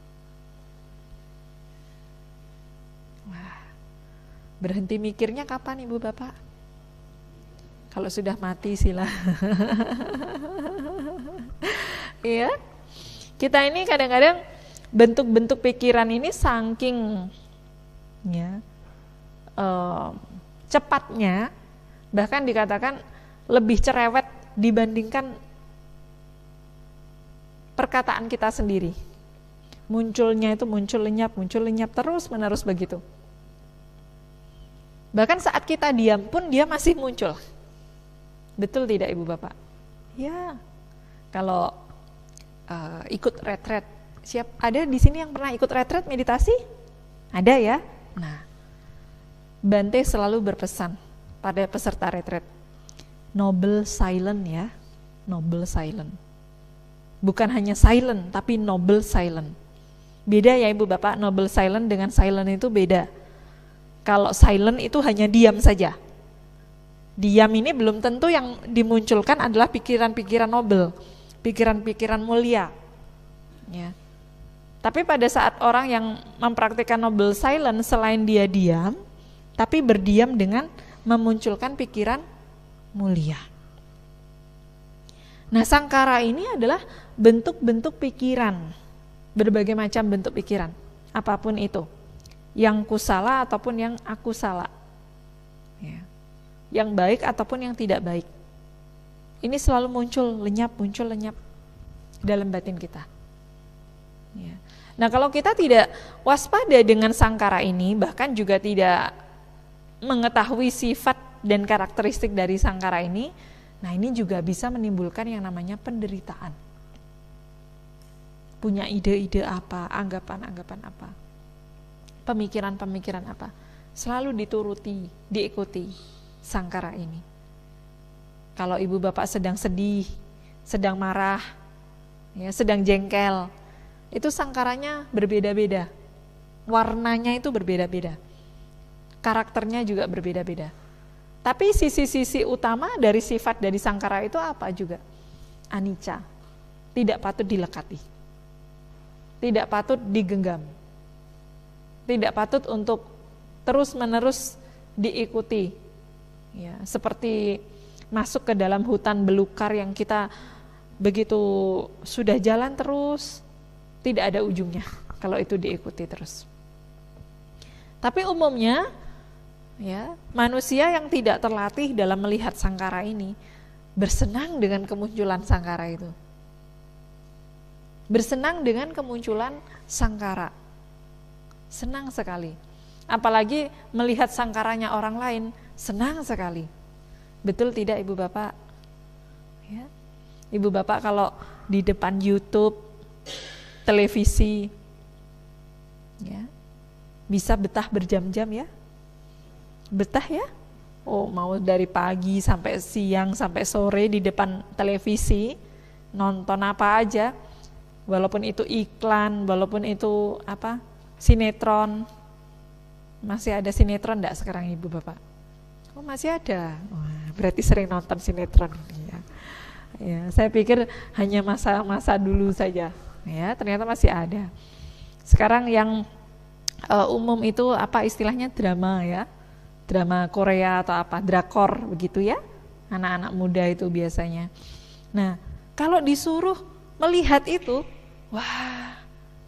Wah, berhenti mikirnya kapan Ibu Bapak? Kalau sudah mati sila. Iya. Kita ini kadang-kadang bentuk-bentuk pikiran ini saking ya, cepatnya, bahkan dikatakan lebih cerewet dibandingkan perkataan kita sendiri. Munculnya itu muncul lenyap terus menerus begitu. Bahkan saat kita diam pun dia masih muncul. Betul tidak Ibu Bapak? Ya. Kalau ikut retret, ada di sini yang pernah ikut retret meditasi? Ada ya? Nah, Bante selalu berpesan pada peserta retret, noble silent ya, noble silent. Bukan hanya silent, tapi noble silent. Beda ya Ibu Bapak, noble silent dengan silent itu beda. Kalau silent itu hanya diam saja. Diam ini belum tentu yang dimunculkan adalah pikiran-pikiran noble, pikiran-pikiran mulia. Ya. Tapi pada saat orang yang mempraktikkan noble silent, selain dia diam, tapi berdiam dengan memunculkan pikiran mulia. Nah, sangkara ini adalah bentuk-bentuk pikiran, berbagai macam bentuk pikiran, apapun itu, yang kusala ataupun yang akusala, ya. Yang baik ataupun yang tidak baik. Ini selalu muncul lenyap dalam batin kita. Ya. Nah, kalau kita tidak waspada dengan sangkara ini, bahkan juga tidak mengetahui sifat dan karakteristik dari sangkara ini, nah ini juga bisa menimbulkan yang namanya penderitaan. Punya ide-ide apa, anggapan-anggapan apa, pemikiran-pemikiran apa, selalu dituruti, diikuti sangkara ini. Kalau Ibu Bapak sedang sedih, sedang marah, ya, sedang jengkel, itu sangkaranya berbeda-beda, warnanya itu berbeda-beda, karakternya juga berbeda-beda. Tapi sisi-sisi utama dari sifat dari sangkara itu apa juga? Anicca, tidak patut dilekati, tidak patut digenggam, tidak patut untuk terus-menerus diikuti. Ya, seperti masuk ke dalam hutan belukar yang kita begitu sudah jalan terus, tidak ada ujungnya kalau itu diikuti terus. Tapi umumnya, ya, manusia yang tidak terlatih dalam melihat sangkara ini bersenang dengan kemunculan sangkara itu. Bersenang dengan kemunculan sangkara. Senang sekali. Apalagi melihat sangkaranya orang lain, senang sekali. Betul tidak Ibu Bapak? Ya. Ibu Bapak kalau di depan YouTube, televisi, ya, bisa betah berjam-jam ya? Betah ya? Oh, mau dari pagi sampai siang sampai sore di depan televisi, nonton apa aja, walaupun itu iklan, walaupun itu apa, sinetron. Masih ada sinetron enggak sekarang Ibu Bapak? Oh, masih ada. Wah, berarti sering nonton sinetron ya. Ya, saya pikir hanya masa-masa dulu saja. Ya, ternyata masih ada. Sekarang yang umum itu apa istilahnya, drama ya. Drama Korea atau apa, drakor begitu ya. Anak-anak muda itu biasanya. Nah, kalau disuruh melihat itu, wah,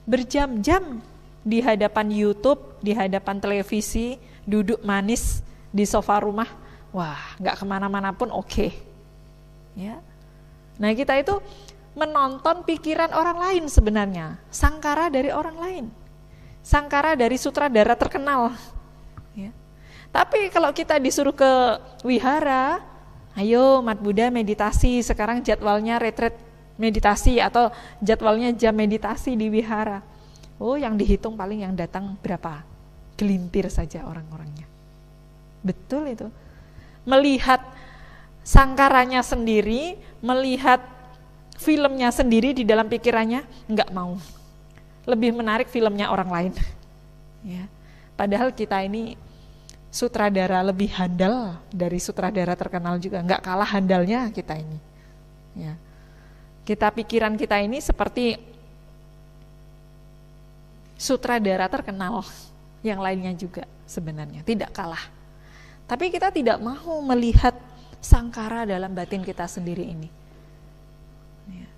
berjam-jam di hadapan YouTube, di hadapan televisi, duduk manis di sofa rumah, wah, nggak kemana-mana pun oke. Ya. Nah, kita itu menonton pikiran orang lain sebenarnya, sangkara dari orang lain, sangkara dari sutradara terkenal. Ya. Tapi kalau kita disuruh ke wihara, ayo Umat Buddha meditasi, sekarang jadwalnya retret meditasi atau jadwalnya jam meditasi di wihara. Oh, yang dihitung paling yang datang berapa? Gelintir saja orang-orangnya. Betul itu. Melihat sangkaranya sendiri, melihat filmnya sendiri di dalam pikirannya, enggak mau. Lebih menarik filmnya orang lain. Ya. Padahal kita ini sutradara lebih handal dari sutradara terkenal juga, enggak kalah handalnya kita ini. Ya. Pikiran kita ini seperti sutradara terkenal yang lainnya juga sebenarnya, tidak kalah. Tapi kita tidak mau melihat sangkara dalam batin kita sendiri ini. Ya.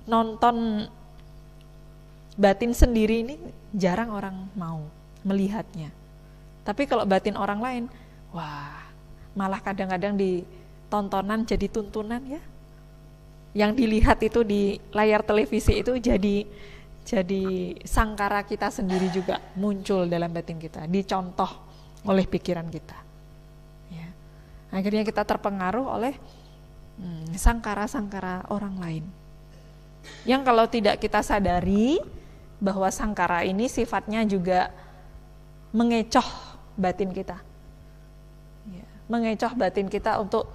Nonton batin sendiri ini jarang orang mau melihatnya. Tapi kalau batin orang lain, wah, malah kadang-kadang di tontonan jadi tuntunan ya. Yang dilihat itu di layar televisi itu jadi sangkara kita sendiri juga muncul dalam batin kita, dicontoh oleh pikiran kita. Akhirnya kita terpengaruh oleh sangkara-sangkara orang lain. Yang kalau tidak kita sadari bahwa sangkara ini sifatnya juga mengecoh batin kita. Ya, mengecoh batin kita untuk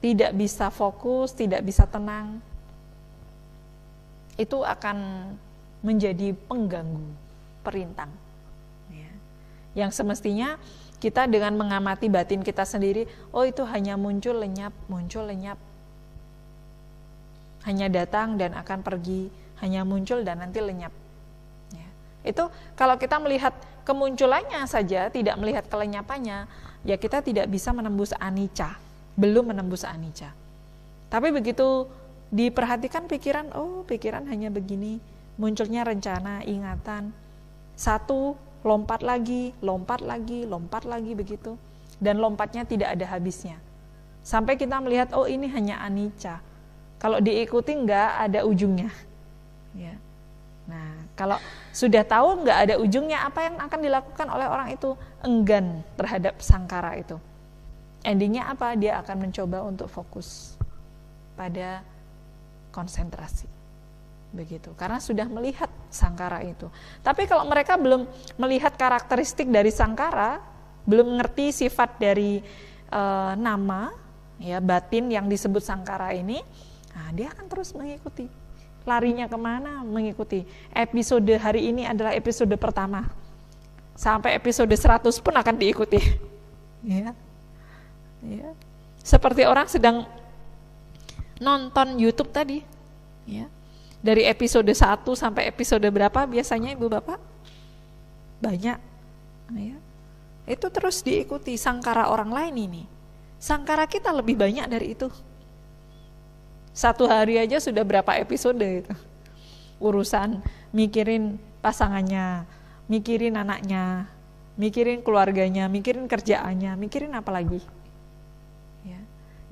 tidak bisa fokus, tidak bisa tenang. Itu akan menjadi pengganggu, perintang. Ya. Yang semestinya kita dengan mengamati batin kita sendiri, oh itu hanya muncul lenyap, hanya datang dan akan pergi, hanya muncul dan nanti lenyap. Ya. Itu kalau kita melihat kemunculannya saja, tidak melihat kelenyapannya, ya kita tidak bisa menembus anicca, belum menembus anicca. Tapi begitu diperhatikan pikiran, oh pikiran hanya begini, munculnya rencana, ingatan, satu, lompat lagi begitu, dan lompatnya tidak ada habisnya. Sampai kita melihat, oh ini hanya anicca. Kalau diikuti nggak ada ujungnya. Ya. Nah, kalau sudah tahu nggak ada ujungnya, apa yang akan dilakukan oleh orang itu? Enggan terhadap sangkara itu. Endingnya apa? Dia akan mencoba untuk fokus pada konsentrasi. Begitu, karena sudah melihat sangkara itu. Tapi kalau mereka belum melihat karakteristik dari sangkara, belum mengerti sifat dari nama, ya batin yang disebut sangkara ini, nah, dia akan terus mengikuti. Larinya kemana? Mengikuti. Episode hari ini adalah episode pertama. Sampai episode 100 pun akan diikuti. Ya. Ya. Seperti orang sedang nonton YouTube tadi. Ya. Dari episode 1 sampai episode berapa biasanya Ibu Bapak? Banyak. Ya. Itu terus diikuti sangkara orang lain ini. Sangkara kita lebih banyak dari itu. Satu hari aja sudah berapa episode itu. Urusan mikirin pasangannya, mikirin anaknya, mikirin keluarganya, mikirin kerjaannya, mikirin apa lagi. Ya.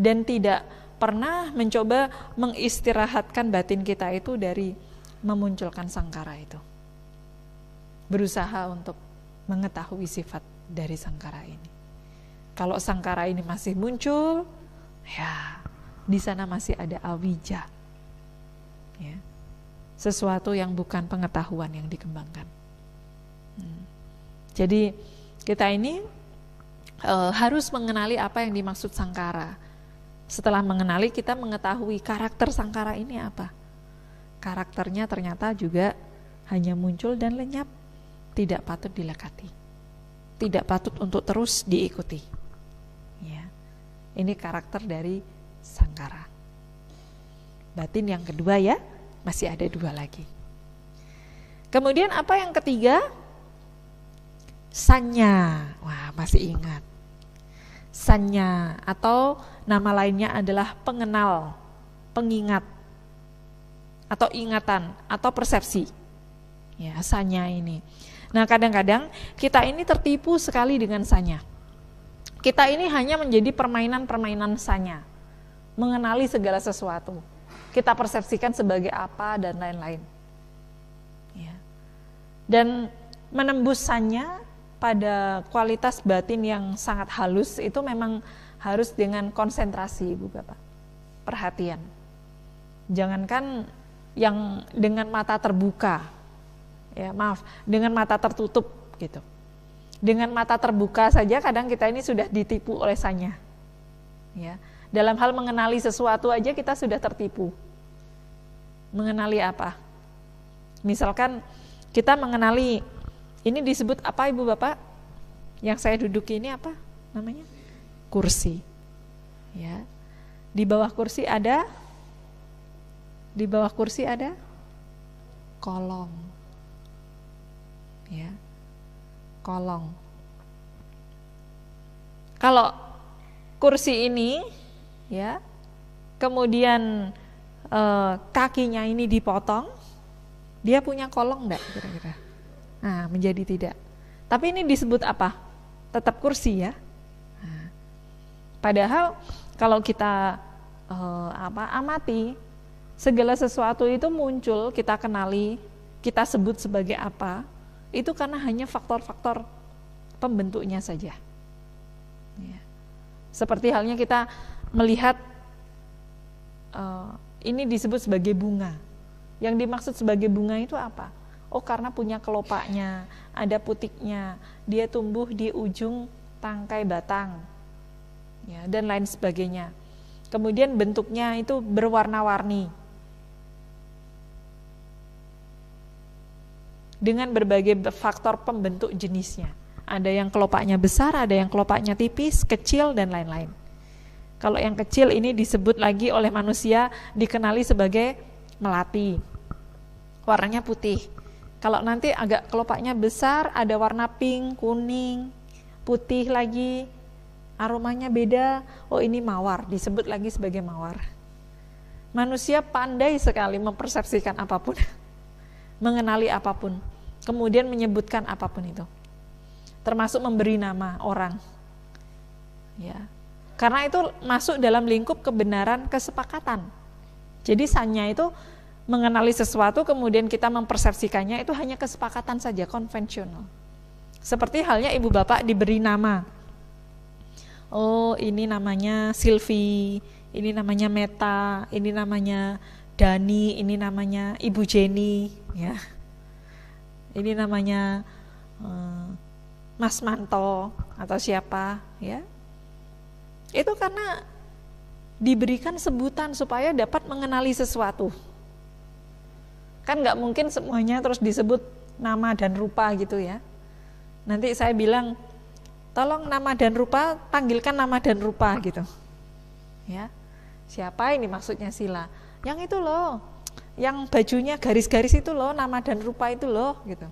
Dan tidak pernah mencoba mengistirahatkan batin kita itu dari memunculkan sangkara itu. Berusaha untuk mengetahui sifat dari sangkara ini. Kalau sangkara ini masih muncul, ya di sana masih ada awija. Ya. Sesuatu yang bukan pengetahuan yang dikembangkan. Jadi kita ini harus mengenali apa yang dimaksud sangkara. Setelah mengenali, kita mengetahui karakter sangkara ini apa. Karakternya ternyata juga hanya muncul dan lenyap, tidak patut dilekati, tidak patut untuk terus diikuti. Ya. Ini karakter dari sangkara. Batin yang kedua ya, masih ada 2 lagi. Kemudian apa yang ketiga? Sanya. Wah, masih ingat. Sanya atau nama lainnya adalah pengenal, pengingat, atau ingatan, atau persepsi. Ya, sanya ini. Nah, kadang-kadang kita ini tertipu sekali dengan sanya. Kita ini hanya menjadi permainan-permainan sanya, mengenali segala sesuatu. Kita persepsikan sebagai apa dan lain-lain. Ya. Dan menembus sanya pada kualitas batin yang sangat halus itu memang harus dengan konsentrasi Ibu Bapak. Perhatian. Jangankan yang dengan mata terbuka. Ya, maaf, dengan mata tertutup gitu. Dengan mata terbuka saja kadang kita ini sudah ditipu oleh sanya. Ya. Dalam hal mengenali sesuatu aja kita sudah tertipu. Mengenali apa? Misalkan kita mengenali, ini disebut apa Ibu Bapak? Yang saya duduki ini apa namanya? Kursi. Ya. Di bawah kursi ada kolong. Ya. Kolong. Kalau kursi ini ya, kemudian kakinya ini dipotong, dia punya kolong enggak kira-kira? Nah, menjadi tidak. Tapi ini disebut apa? Tetap kursi ya. Nah, padahal kalau kita amati, segala sesuatu itu muncul, kita kenali, kita sebut sebagai apa, itu karena hanya faktor-faktor pembentuknya saja. Ya. Seperti halnya kita melihat ini disebut sebagai bunga. Yang dimaksud sebagai bunga itu apa? Oh, karena punya kelopaknya, ada putiknya, dia tumbuh di ujung tangkai batang, ya, dan lain sebagainya. Kemudian bentuknya itu berwarna-warni dengan berbagai faktor pembentuk jenisnya. Ada yang kelopaknya besar, ada yang kelopaknya tipis, kecil, dan lain-lain. Kalau yang kecil ini disebut lagi oleh manusia, dikenali sebagai melati, warnanya putih. Kalau nanti agak kelopaknya besar, ada warna pink, kuning, putih lagi, aromanya beda, oh ini mawar, disebut lagi sebagai mawar. Manusia pandai sekali mempersepsikan apapun, mengenali apapun, kemudian menyebutkan apapun itu, termasuk memberi nama orang. Ya, karena itu masuk dalam lingkup kebenaran kesepakatan. Jadi sanya itu mengenali sesuatu, kemudian kita mempersepsikannya, itu hanya kesepakatan saja, konvensional. Seperti halnya ibu bapak diberi nama. Oh, ini namanya Silvi, ini namanya Meta, ini namanya Dani, ini namanya Ibu Jenny, ya. Ini namanya Mas Manto atau siapa, ya. Itu karena diberikan sebutan supaya dapat mengenali sesuatu. Kan nggak mungkin semuanya terus disebut nama dan rupa gitu ya. Nanti saya bilang, tolong nama dan rupa, panggilkan nama dan rupa gitu. Ya, siapa ini maksudnya Sila? Yang itu loh, yang bajunya garis-garis itu loh, nama dan rupa itu loh gitu.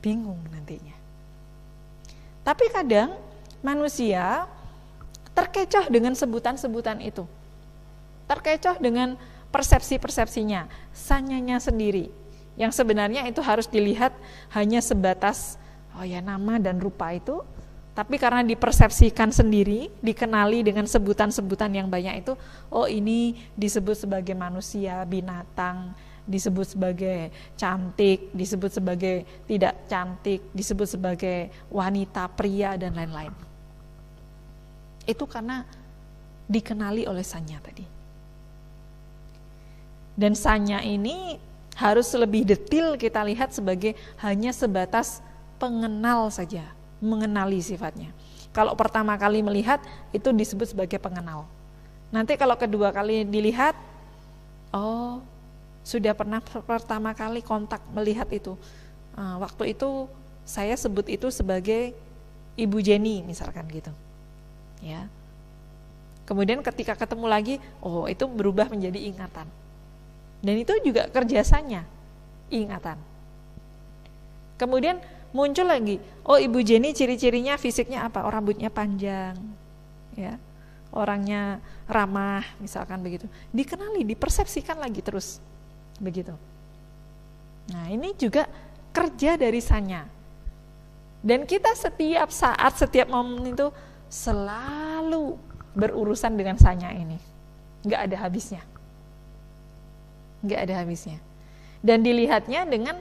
Bingung nantinya. Tapi kadang manusia terkecoh dengan sebutan-sebutan itu. Terkecoh dengan persepsi-persepsinya, sanyanya sendiri, yang sebenarnya itu harus dilihat hanya sebatas oh ya nama dan rupa itu, tapi karena dipersepsikan sendiri, dikenali dengan sebutan-sebutan yang banyak itu, oh ini disebut sebagai manusia, binatang, disebut sebagai cantik, disebut sebagai tidak cantik, disebut sebagai wanita, pria, dan lain-lain. Itu karena dikenali oleh sanya tadi. Dan sanya ini harus lebih detail kita lihat sebagai hanya sebatas pengenal saja, mengenali sifatnya. Kalau pertama kali melihat itu disebut sebagai pengenal. Nanti kalau kedua kali dilihat, oh sudah pernah pertama kali kontak melihat itu. Waktu itu saya sebut itu sebagai Ibu Jenny misalkan gitu. Ya. Kemudian ketika ketemu lagi, oh itu berubah menjadi ingatan. Dan itu juga kerjasanya, ingatan. Kemudian muncul lagi, oh Ibu Jenny ciri-cirinya fisiknya apa? Oh rambutnya panjang, ya, orangnya ramah, misalkan begitu. Dikenali, dipersepsikan lagi terus, begitu. Nah ini juga kerja dari sanya. Dan kita setiap saat, setiap momen itu selalu berurusan dengan sanya ini, nggak ada habisnya. Nggak ada habisnya. Dan dilihatnya dengan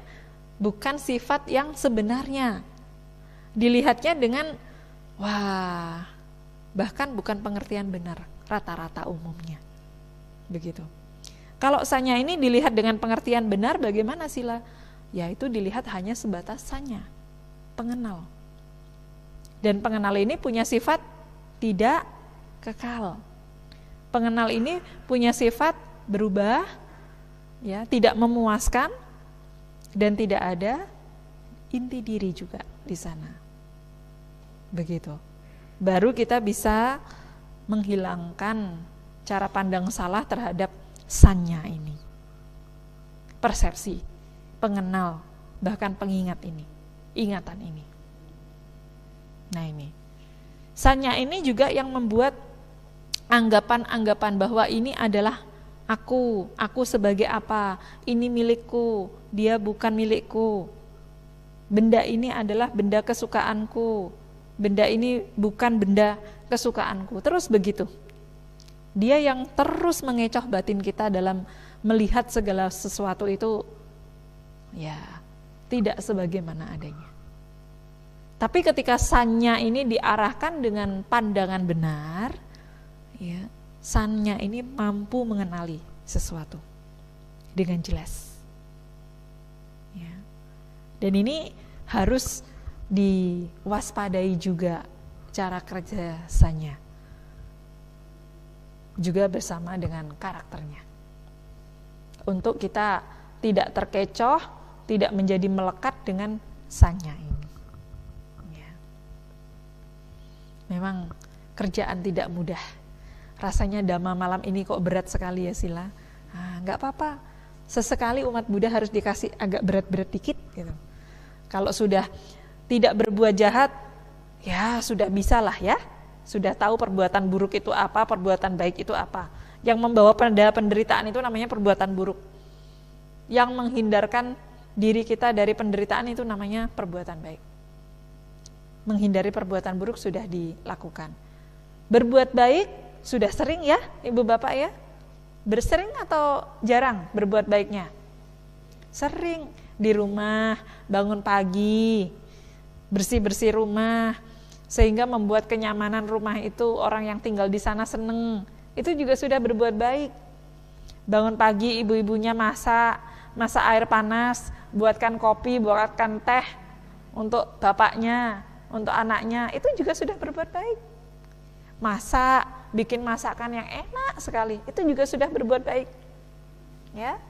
bukan sifat yang sebenarnya. Dilihatnya dengan wah, bahkan bukan pengertian benar rata-rata umumnya. Begitu. Kalau sanya ini dilihat dengan pengertian benar, bagaimana Sila? Ya itu dilihat hanya sebatas sanya, pengenal. Dan pengenal ini punya sifat tidak kekal. Pengenal ini punya sifat berubah, ya, tidak memuaskan, dan tidak ada inti diri juga di sana. Begitu. Baru kita bisa menghilangkan cara pandang salah terhadap sanya ini. Persepsi, pengenal, bahkan pengingat ini, ingatan ini. Nah ini. Sanya ini juga yang membuat anggapan-anggapan bahwa ini adalah aku sebagai apa, ini milikku, dia bukan milikku, benda ini adalah benda kesukaanku, benda ini bukan benda kesukaanku, terus begitu. Dia yang terus mengecoh batin kita dalam melihat segala sesuatu itu ya tidak sebagaimana adanya. Tapi ketika sanya ini diarahkan dengan pandangan benar, ya, sanya ini mampu mengenali sesuatu dengan jelas. Ya. Dan ini harus diwaspadai juga cara kerja sanya, juga bersama dengan karakternya. Untuk kita tidak terkecoh, tidak menjadi melekat dengan sanya ini. Ya. Memang kerjaan tidak mudah. Rasanya Dhamma malam ini kok berat sekali ya Sila. Nggak apa-apa. Sesekali umat Buddha harus dikasih agak berat-berat dikit gitu. Kalau sudah tidak berbuat jahat, ya sudah bisa lah ya. Sudah tahu perbuatan buruk itu apa, perbuatan baik itu apa. Yang membawa penderitaan itu namanya perbuatan buruk. Yang menghindarkan diri kita dari penderitaan itu namanya perbuatan baik. Menghindari perbuatan buruk sudah dilakukan. Berbuat baik sudah sering ya Ibu Bapak ya? Bersering atau jarang berbuat baiknya? Sering. Di rumah, bangun pagi, bersih-bersih rumah, sehingga membuat kenyamanan rumah itu orang yang tinggal di sana seneng. Itu juga sudah berbuat baik. Bangun pagi ibu-ibunya masak air panas, buatkan kopi, buatkan teh untuk bapaknya, untuk anaknya, itu juga sudah berbuat baik. Masak, bikin masakan yang enak sekali, itu juga sudah berbuat baik. Ya,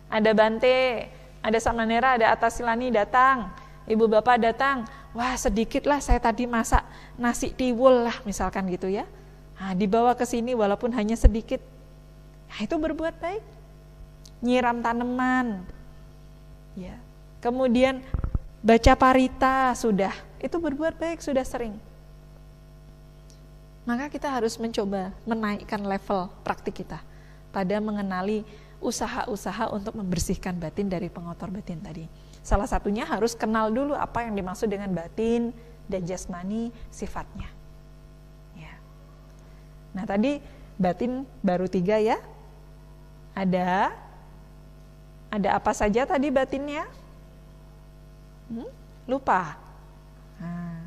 ada Bante, ada Samanera, ada Atasilani datang, ibu bapak datang, wah sedikitlah saya tadi masak nasi tiwul lah misalkan gitu ya. Nah, dibawa ke sini walaupun hanya sedikit, nah, itu berbuat baik. Nyiram tanaman, ya. Kemudian baca parita sudah, itu berbuat baik sudah sering. Maka kita harus mencoba menaikkan level praktik kita pada mengenali usaha-usaha untuk membersihkan batin dari pengotor batin tadi. Salah satunya harus kenal dulu apa yang dimaksud dengan batin dan jasmani sifatnya. Ya. Nah tadi batin baru 3 ya. Ada apa saja tadi batinnya? Lupa. Nah,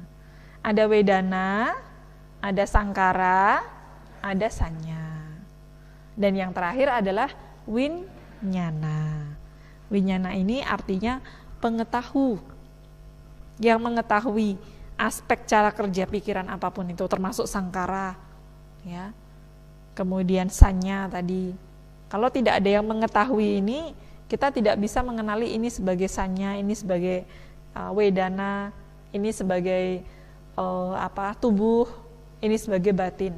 ada wedana, ada sangkara, ada sanya. Dan yang terakhir adalah winyana. Winyana ini artinya pengetahu. Yang mengetahui aspek cara kerja pikiran apapun itu, termasuk sangkara, ya. Kemudian sanya tadi. Kalau tidak ada yang mengetahui ini, kita tidak bisa mengenali ini sebagai sanya, ini sebagai wedana, ini sebagai tubuh, ini sebagai batin.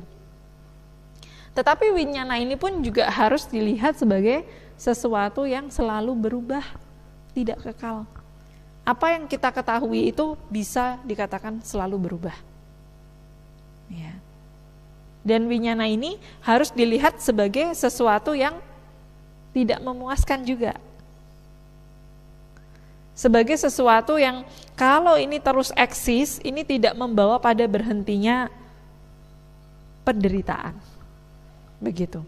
Tetapi winyana ini pun juga harus dilihat sebagai sesuatu yang selalu berubah, tidak kekal. Apa yang kita ketahui itu bisa dikatakan selalu berubah. Ya. Dan winyana ini harus dilihat sebagai sesuatu yang tidak memuaskan juga. Sebagai sesuatu yang kalau ini terus eksis, ini tidak membawa pada berhentinya penderitaan. Begitu.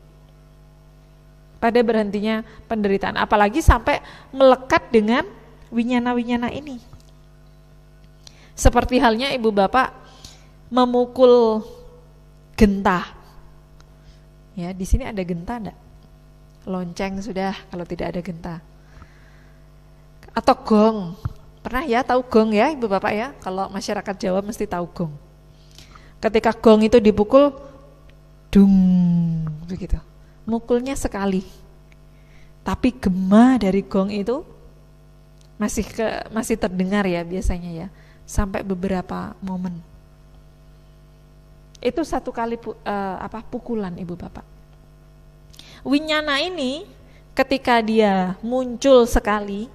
Pada berhentinya penderitaan, apalagi sampai melekat dengan winyana-winyana ini. Seperti halnya ibu bapak memukul genta. Ya, di sini ada genta enggak? Lonceng sudah kalau tidak ada genta. Atau gong. Pernah ya tahu gong ya ibu bapak ya? Kalau masyarakat Jawa mesti tahu gong. Ketika gong itu dipukul, dung, begitu. Mukulnya sekali. Tapi gema dari gong itu masih terdengar ya biasanya ya, sampai beberapa momen. Itu satu kali pukulan ibu bapak. Winyana ini ketika dia muncul sekali,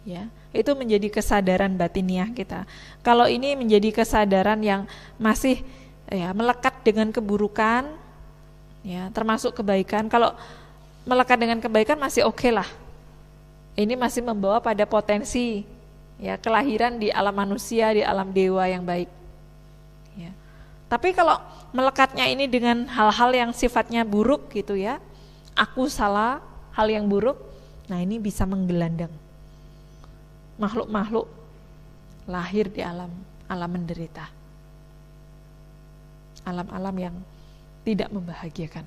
ya, itu menjadi kesadaran batiniah kita. Kalau ini menjadi kesadaran yang masih ya melekat dengan keburukan, ya termasuk kebaikan. Kalau melekat dengan kebaikan masih oke lah. Ini masih membawa pada potensi ya kelahiran di alam manusia, di alam dewa yang baik. Ya. Tapi kalau melekatnya ini dengan hal-hal yang sifatnya buruk gitu ya, aku salah, hal yang buruk, nah ini bisa menggelandang. Makhluk-makhluk lahir di alam alam menderita, alam-alam yang tidak membahagiakan.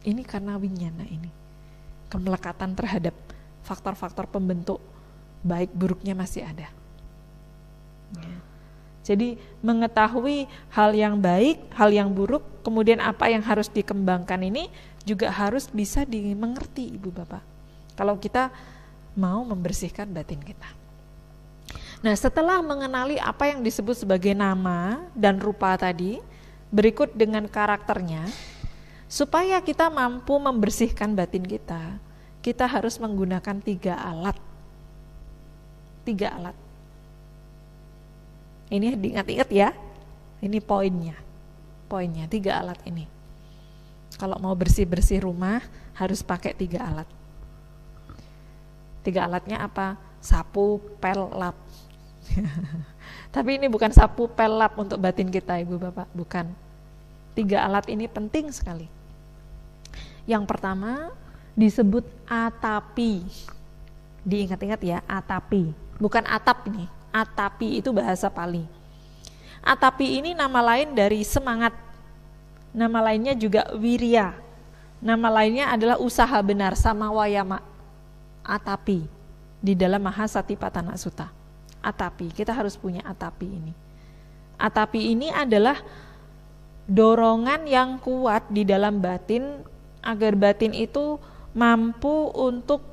Ini karena winyana ini, kemelekatan terhadap faktor-faktor pembentuk baik buruknya masih ada. Ya. Jadi mengetahui hal yang baik, hal yang buruk, kemudian apa yang harus dikembangkan ini juga harus bisa dimengerti Ibu Bapak, kalau kita mau membersihkan batin kita. Nah, setelah mengenali apa yang disebut sebagai nama dan rupa tadi, berikut dengan karakternya, supaya kita mampu membersihkan batin kita, kita harus menggunakan 3 alat. 3 alat. Ini diingat-ingat ya, ini poinnya, 3 alat ini. Kalau mau bersih-bersih rumah harus pakai 3 alat. 3 alatnya apa? Sapu, pel, lap. Tapi ini bukan sapu, pel, lap untuk batin kita Ibu Bapak, bukan. 3 alat ini penting sekali. Yang pertama disebut atapi. Diingat-ingat ya, atapi. Bukan atap ini. Atapi itu bahasa Pali. Atapi ini nama lain dari semangat. Nama lainnya juga wirya. Nama lainnya adalah usaha benar, sama wayama. Atapi di dalam Mahasatipatthana Sutta. Atapi, kita harus punya atapi ini. Atapi ini adalah dorongan yang kuat di dalam batin agar batin itu mampu untuk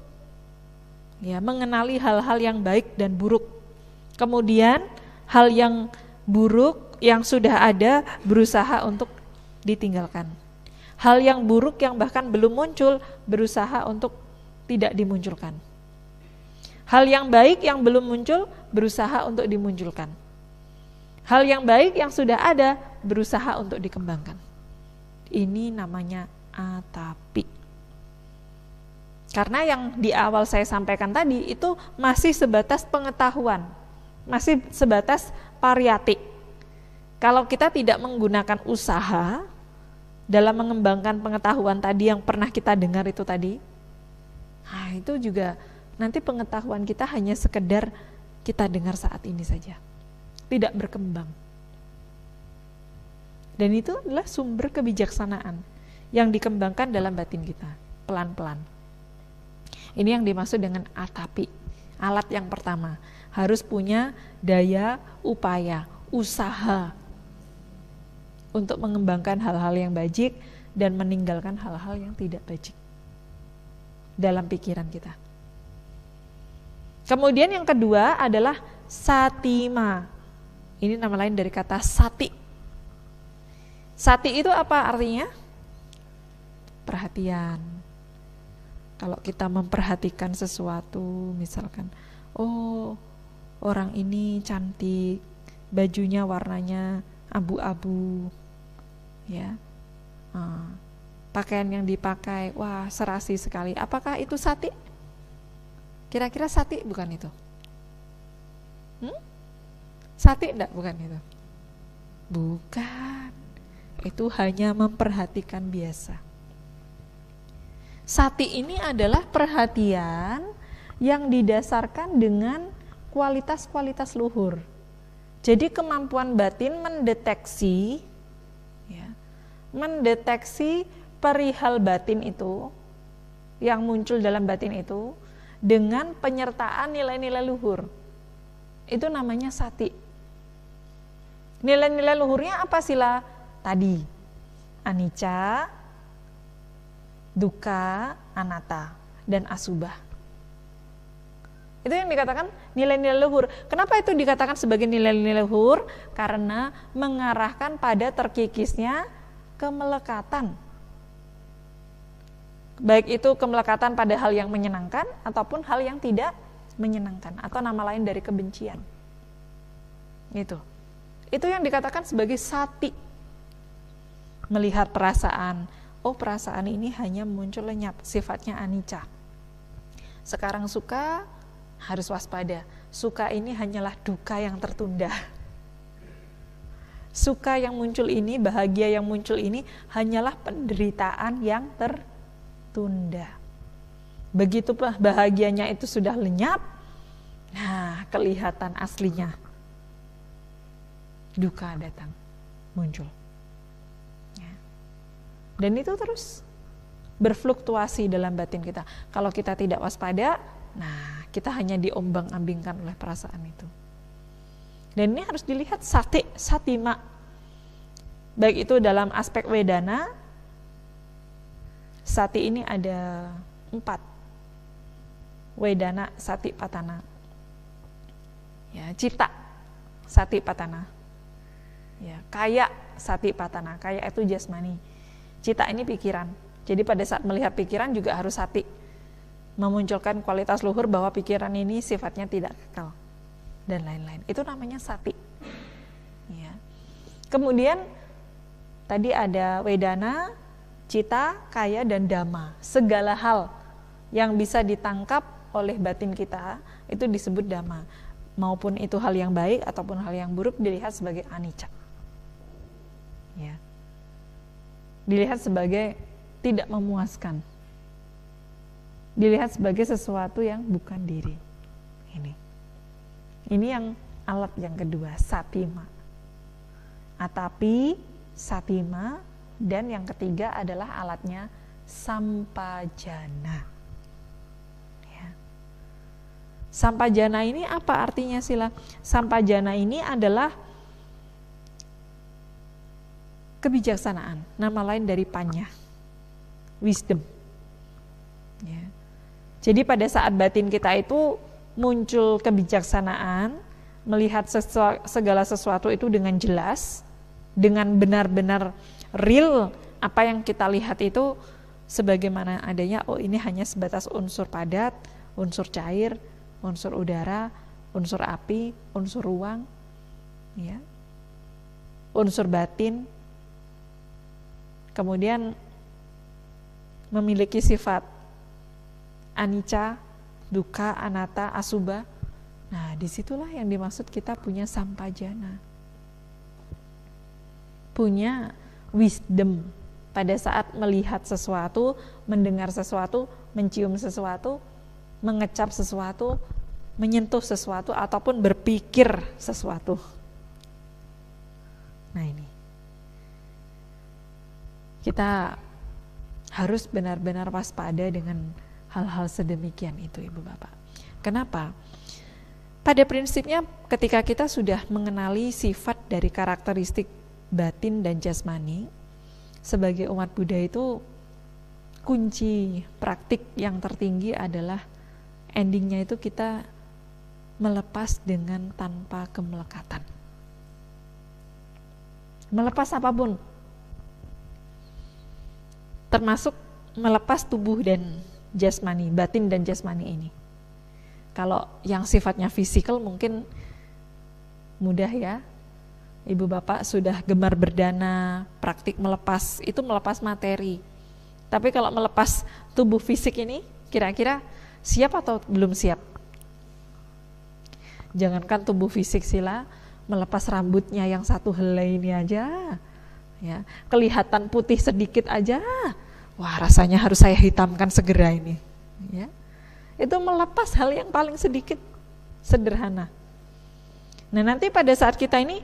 mengenali hal-hal yang baik dan buruk. Kemudian hal yang buruk yang sudah ada berusaha untuk ditinggalkan. Hal yang buruk yang bahkan belum muncul berusaha untuk tidak dimunculkan. Hal yang baik yang belum muncul berusaha untuk dimunculkan. Hal yang baik yang sudah ada berusaha untuk dikembangkan. Ini namanya atapi. Karena yang di awal saya sampaikan tadi itu masih sebatas pengetahuan, masih sebatas pariyati. Kalau kita tidak menggunakan usaha dalam mengembangkan pengetahuan tadi yang pernah kita dengar itu tadi, nah itu juga nanti pengetahuan kita hanya sekedar kita dengar saat ini saja, tidak berkembang. Dan itu adalah sumber kebijaksanaan yang dikembangkan dalam batin kita, pelan-pelan. Ini yang dimaksud dengan atapi. Alat yang pertama, harus punya daya upaya, usaha untuk mengembangkan hal-hal yang bajik dan meninggalkan hal-hal yang tidak bajik dalam pikiran kita. Kemudian yang kedua adalah satima. Ini nama lain dari kata sati. Sati itu apa artinya? Perhatian. Kalau kita memperhatikan sesuatu, misalkan, oh orang ini cantik, bajunya warnanya abu-abu, ya, pakaian yang dipakai, wah serasi sekali. Apakah itu sati? Kira-kira sati bukan itu? Sati enggak, bukan itu? Bukan. Itu hanya memperhatikan biasa. Sati ini adalah perhatian yang didasarkan dengan kualitas-kualitas luhur. Jadi kemampuan batin mendeteksi perihal batin itu yang muncul dalam batin itu dengan penyertaan nilai-nilai luhur. Itu namanya sati. Nilai-nilai luhurnya apa sila tadi? Anicca, dukkha, anatta, dan asubha. Itu yang dikatakan nilai-nilai luhur. Kenapa itu dikatakan sebagai nilai-nilai luhur? Karena mengarahkan pada terkikisnya kemelekatan. Baik itu kemelekatan pada hal yang menyenangkan ataupun hal yang tidak menyenangkan, atau nama lain dari kebencian. Itu yang dikatakan sebagai sati. Melihat perasaan, oh perasaan ini hanya muncul lenyap, sifatnya anicca. Sekarang suka, harus waspada. Suka ini hanyalah duka yang tertunda. Suka yang muncul ini, bahagia yang muncul ini hanyalah penderitaan yang tertunda. Begitu bahagianya itu sudah lenyap, nah kelihatan aslinya. duka datang, muncul. Ya. Dan itu terus berfluktuasi dalam batin kita. Kalau kita tidak waspada, nah kita hanya diombang-ambingkan oleh perasaan itu. Dan ini harus dilihat satima. Baik itu dalam aspek wedana, sati ini ada 4. Wedana, sati, patana. Ya, cita, sati, patana. Ya, kaya, sati, patana. Kaya itu jasmani. Cita ini pikiran. Jadi pada saat melihat pikiran juga harus sati, memunculkan kualitas luhur bahwa pikiran ini sifatnya tidak kekal dan lain-lain. Itu namanya sati. Ya. Kemudian tadi ada wedana, cita, kaya, dan dhamma. Segala hal yang bisa ditangkap oleh batin kita itu disebut dhamma. Maupun itu hal yang baik ataupun hal yang buruk dilihat sebagai anicca. Ya. Dilihat sebagai tidak memuaskan. Dilihat sebagai sesuatu yang bukan diri. Ini yang alat yang kedua, satima. Atapi, satima, dan yang ketiga adalah alatnya sampajana. Ya. Sampajana ini apa artinya sila? Sampajana ini adalah kebijaksanaan, nama lain dari panya, wisdom. Ya. Jadi pada saat batin kita itu muncul kebijaksanaan, melihat segala sesuatu itu dengan jelas, dengan benar-benar real, apa yang kita lihat itu sebagaimana adanya. Oh, ini hanya sebatas unsur padat, unsur cair, unsur udara, unsur api, unsur ruang, ya, unsur batin. Kemudian memiliki sifat anicca, dukkha, anatta, asubha. Nah, disitulah yang dimaksud kita punya sampajana. Punya wisdom pada saat melihat sesuatu, mendengar sesuatu, mencium sesuatu, mengecap sesuatu, menyentuh sesuatu, ataupun berpikir sesuatu. Nah, ini kita harus benar-benar waspada dengan hal-hal sedemikian itu, Ibu Bapak. Kenapa? Pada prinsipnya ketika kita sudah mengenali sifat dari karakteristik batin dan jasmani, sebagai umat Buddha itu kunci praktik yang tertinggi adalah endingnya itu kita melepas dengan tanpa kemelekatan. Melepas apapun, termasuk melepas tubuh dan jasmani, batin dan jasmani ini. Kalau yang sifatnya fisikal mungkin mudah ya. Ibu Bapak sudah gemar berdana, praktik melepas, itu melepas materi. Tapi kalau melepas tubuh fisik ini, kira-kira siap atau belum siap? Jangankan tubuh fisik sila, melepas rambutnya yang satu helai ini aja, ya, kelihatan putih sedikit aja, wah rasanya harus saya hitamkan segera ini, ya. Itu melepas hal yang paling sedikit, sederhana. Nah, nanti pada saat kita ini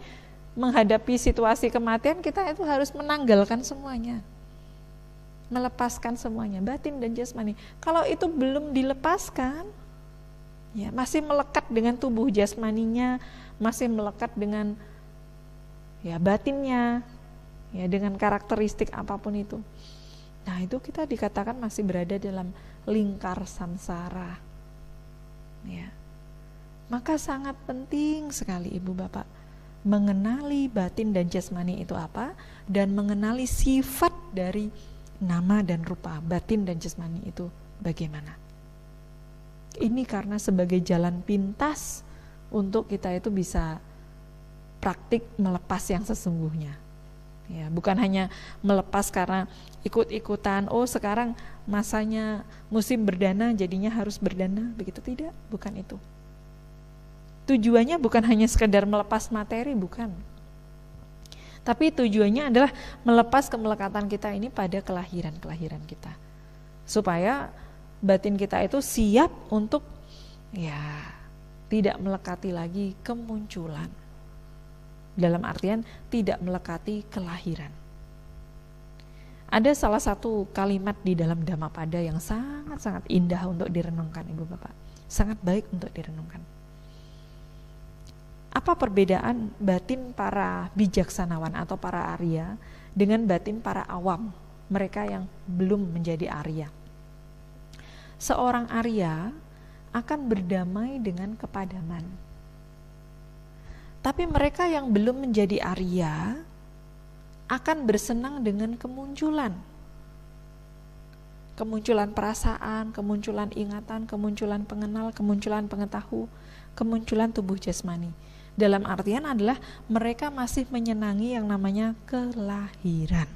menghadapi situasi kematian, kita itu harus menanggalkan semuanya, melepaskan semuanya, batin dan jasmani. Kalau itu belum dilepaskan, ya, masih melekat dengan tubuh jasmaninya, masih melekat dengan ya batinnya, ya, dengan karakteristik apapun itu. Nah, itu kita dikatakan masih berada dalam lingkar samsara. Ya. Maka sangat penting sekali Ibu Bapak mengenali batin dan jasmani itu apa, dan mengenali sifat dari nama dan rupa batin dan jasmani itu bagaimana. Ini karena sebagai jalan pintas untuk kita itu bisa praktik melepas yang sesungguhnya. Ya, bukan hanya melepas karena ikut-ikutan, oh sekarang masanya musim berdana jadinya harus berdana, begitu, tidak, bukan itu. Tujuannya bukan hanya sekedar melepas materi, bukan. Tapi tujuannya adalah melepas kemelekatan kita ini pada kelahiran-kelahiran kita. Supaya batin kita itu siap untuk ya tidak melekati lagi kemunculan. dalam artian tidak melekati kelahiran. Ada salah satu kalimat di dalam Dhammapada yang sangat-sangat indah untuk direnungkan Ibu Bapak, sangat baik untuk direnungkan. Apa perbedaan batin para bijaksanawan atau para Arya dengan batin para awam, mereka yang belum menjadi Arya? Seorang Arya akan berdamai dengan kepadaman. Tapi mereka yang belum menjadi Arya akan bersenang dengan kemunculan. Kemunculan perasaan, kemunculan ingatan, kemunculan pengenal, kemunculan pengetahu, kemunculan tubuh jasmani. Dalam artian adalah mereka masih menyenangi yang namanya kelahiran.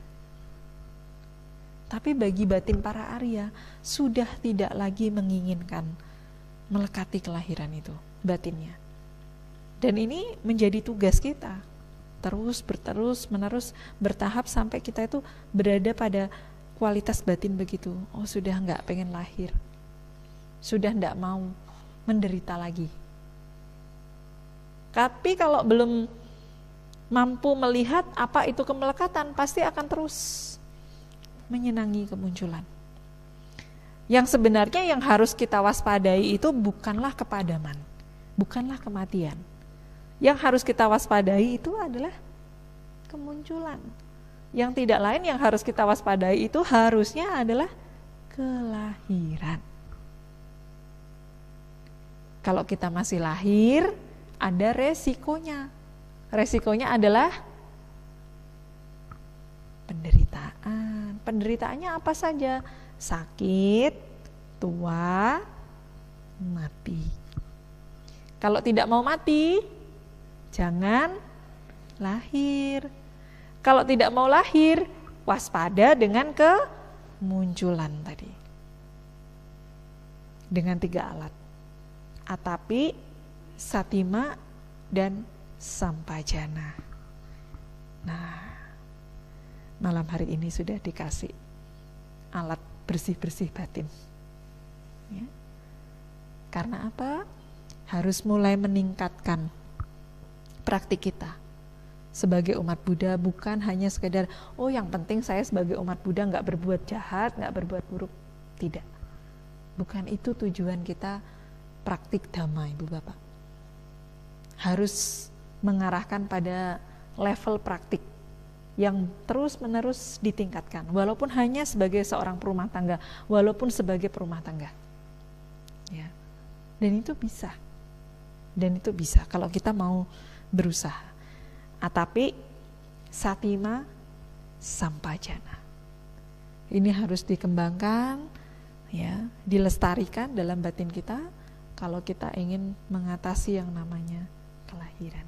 Tapi bagi batin para Arya sudah tidak lagi menginginkan melekati kelahiran itu, batinnya. Dan ini menjadi tugas kita, terus menerus bertahap sampai kita itu berada pada kualitas batin begitu. Oh, sudah enggak pengen lahir, sudah enggak mau menderita lagi. Tapi kalau belum mampu melihat apa itu kemelekatan, pasti akan terus menyenangi kemunculan. Yang sebenarnya yang harus kita waspadai itu bukanlah kepadaman, bukanlah kematian. Yang harus kita waspadai itu adalah kemunculan. Yang tidak lain yang harus kita waspadai itu harusnya adalah kelahiran. Kalau kita masih lahir, ada resikonya. Resikonya adalah penderitaan. Penderitaannya apa saja? Sakit, tua, mati. Kalau tidak mau mati, jangan lahir. Kalau tidak mau lahir, waspada dengan kemunculan tadi. Dengan 3 alat. Atapi, satima, dan sampajana. Nah, malam hari ini sudah dikasih alat bersih-bersih batin. Ya. Karena apa? Harus mulai meningkatkan praktik kita sebagai umat Buddha, bukan hanya sekedar oh yang penting saya sebagai umat Buddha nggak berbuat jahat, nggak berbuat buruk. Tidak, bukan itu tujuan kita praktik Dhamma, Ibu Bapak. Harus mengarahkan pada level praktik yang terus menerus ditingkatkan, walaupun hanya sebagai seorang perumah tangga, walaupun sebagai perumah tangga, ya. Dan itu bisa kalau kita mau berusaha. Tapi satima sampajana ini harus dikembangkan, ya, dilestarikan dalam batin kita kalau kita ingin mengatasi yang namanya kelahiran,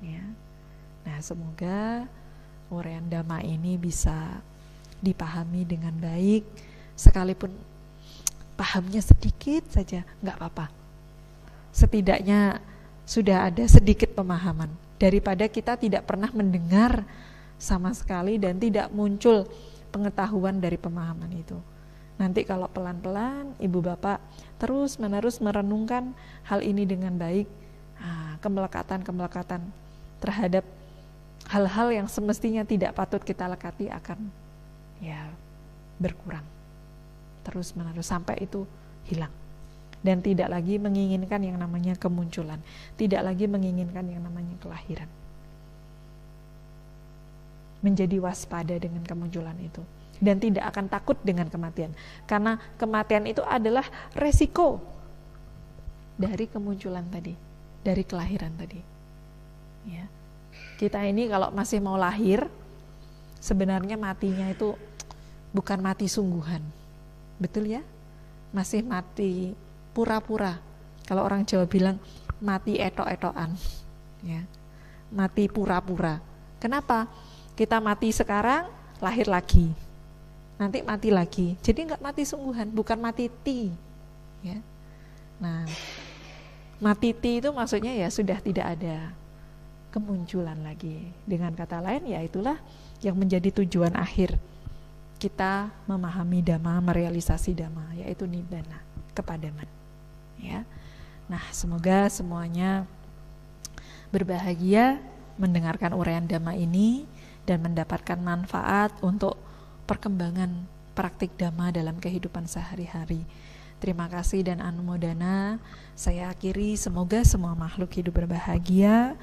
ya. Nah, semoga uraian Dhamma ini bisa dipahami dengan baik, sekalipun pahamnya sedikit saja, nggak apa-apa. Setidaknya sudah ada sedikit pemahaman, daripada kita tidak pernah mendengar sama sekali dan tidak muncul pengetahuan dari pemahaman itu. Nanti kalau pelan-pelan Ibu Bapak terus menerus merenungkan hal ini dengan baik, kemelekatan terhadap hal-hal yang semestinya tidak patut kita lekati akan berkurang terus menerus sampai itu hilang, dan tidak lagi menginginkan yang namanya kemunculan, tidak lagi menginginkan yang namanya kelahiran. Menjadi waspada dengan kemunculan itu dan tidak akan takut dengan kematian, karena kematian itu adalah resiko dari kemunculan tadi, dari kelahiran tadi, ya. Kita ini kalau masih mau lahir, sebenarnya matinya itu bukan mati sungguhan, betul ya? Masih mati pura-pura. Kalau orang Jawa bilang mati etok-etokan, ya, mati pura-pura. Kenapa? Kita mati sekarang, lahir lagi, nanti mati lagi. Jadi nggak mati sungguhan, bukan mati ti, ya. Nah, mati ti itu maksudnya ya sudah tidak ada kemunculan lagi. Dengan kata lain, ya itulah yang menjadi tujuan akhir kita memahami Dhamma, merealisasi Dhamma, yaitu nibbana, kepadaman, ya. Nah, semoga semuanya berbahagia mendengarkan uraian Dhamma ini dan mendapatkan manfaat untuk perkembangan praktik Dhamma dalam kehidupan sehari-hari. Terima kasih dan anumodana. Saya akhiri, semoga semua makhluk hidup berbahagia,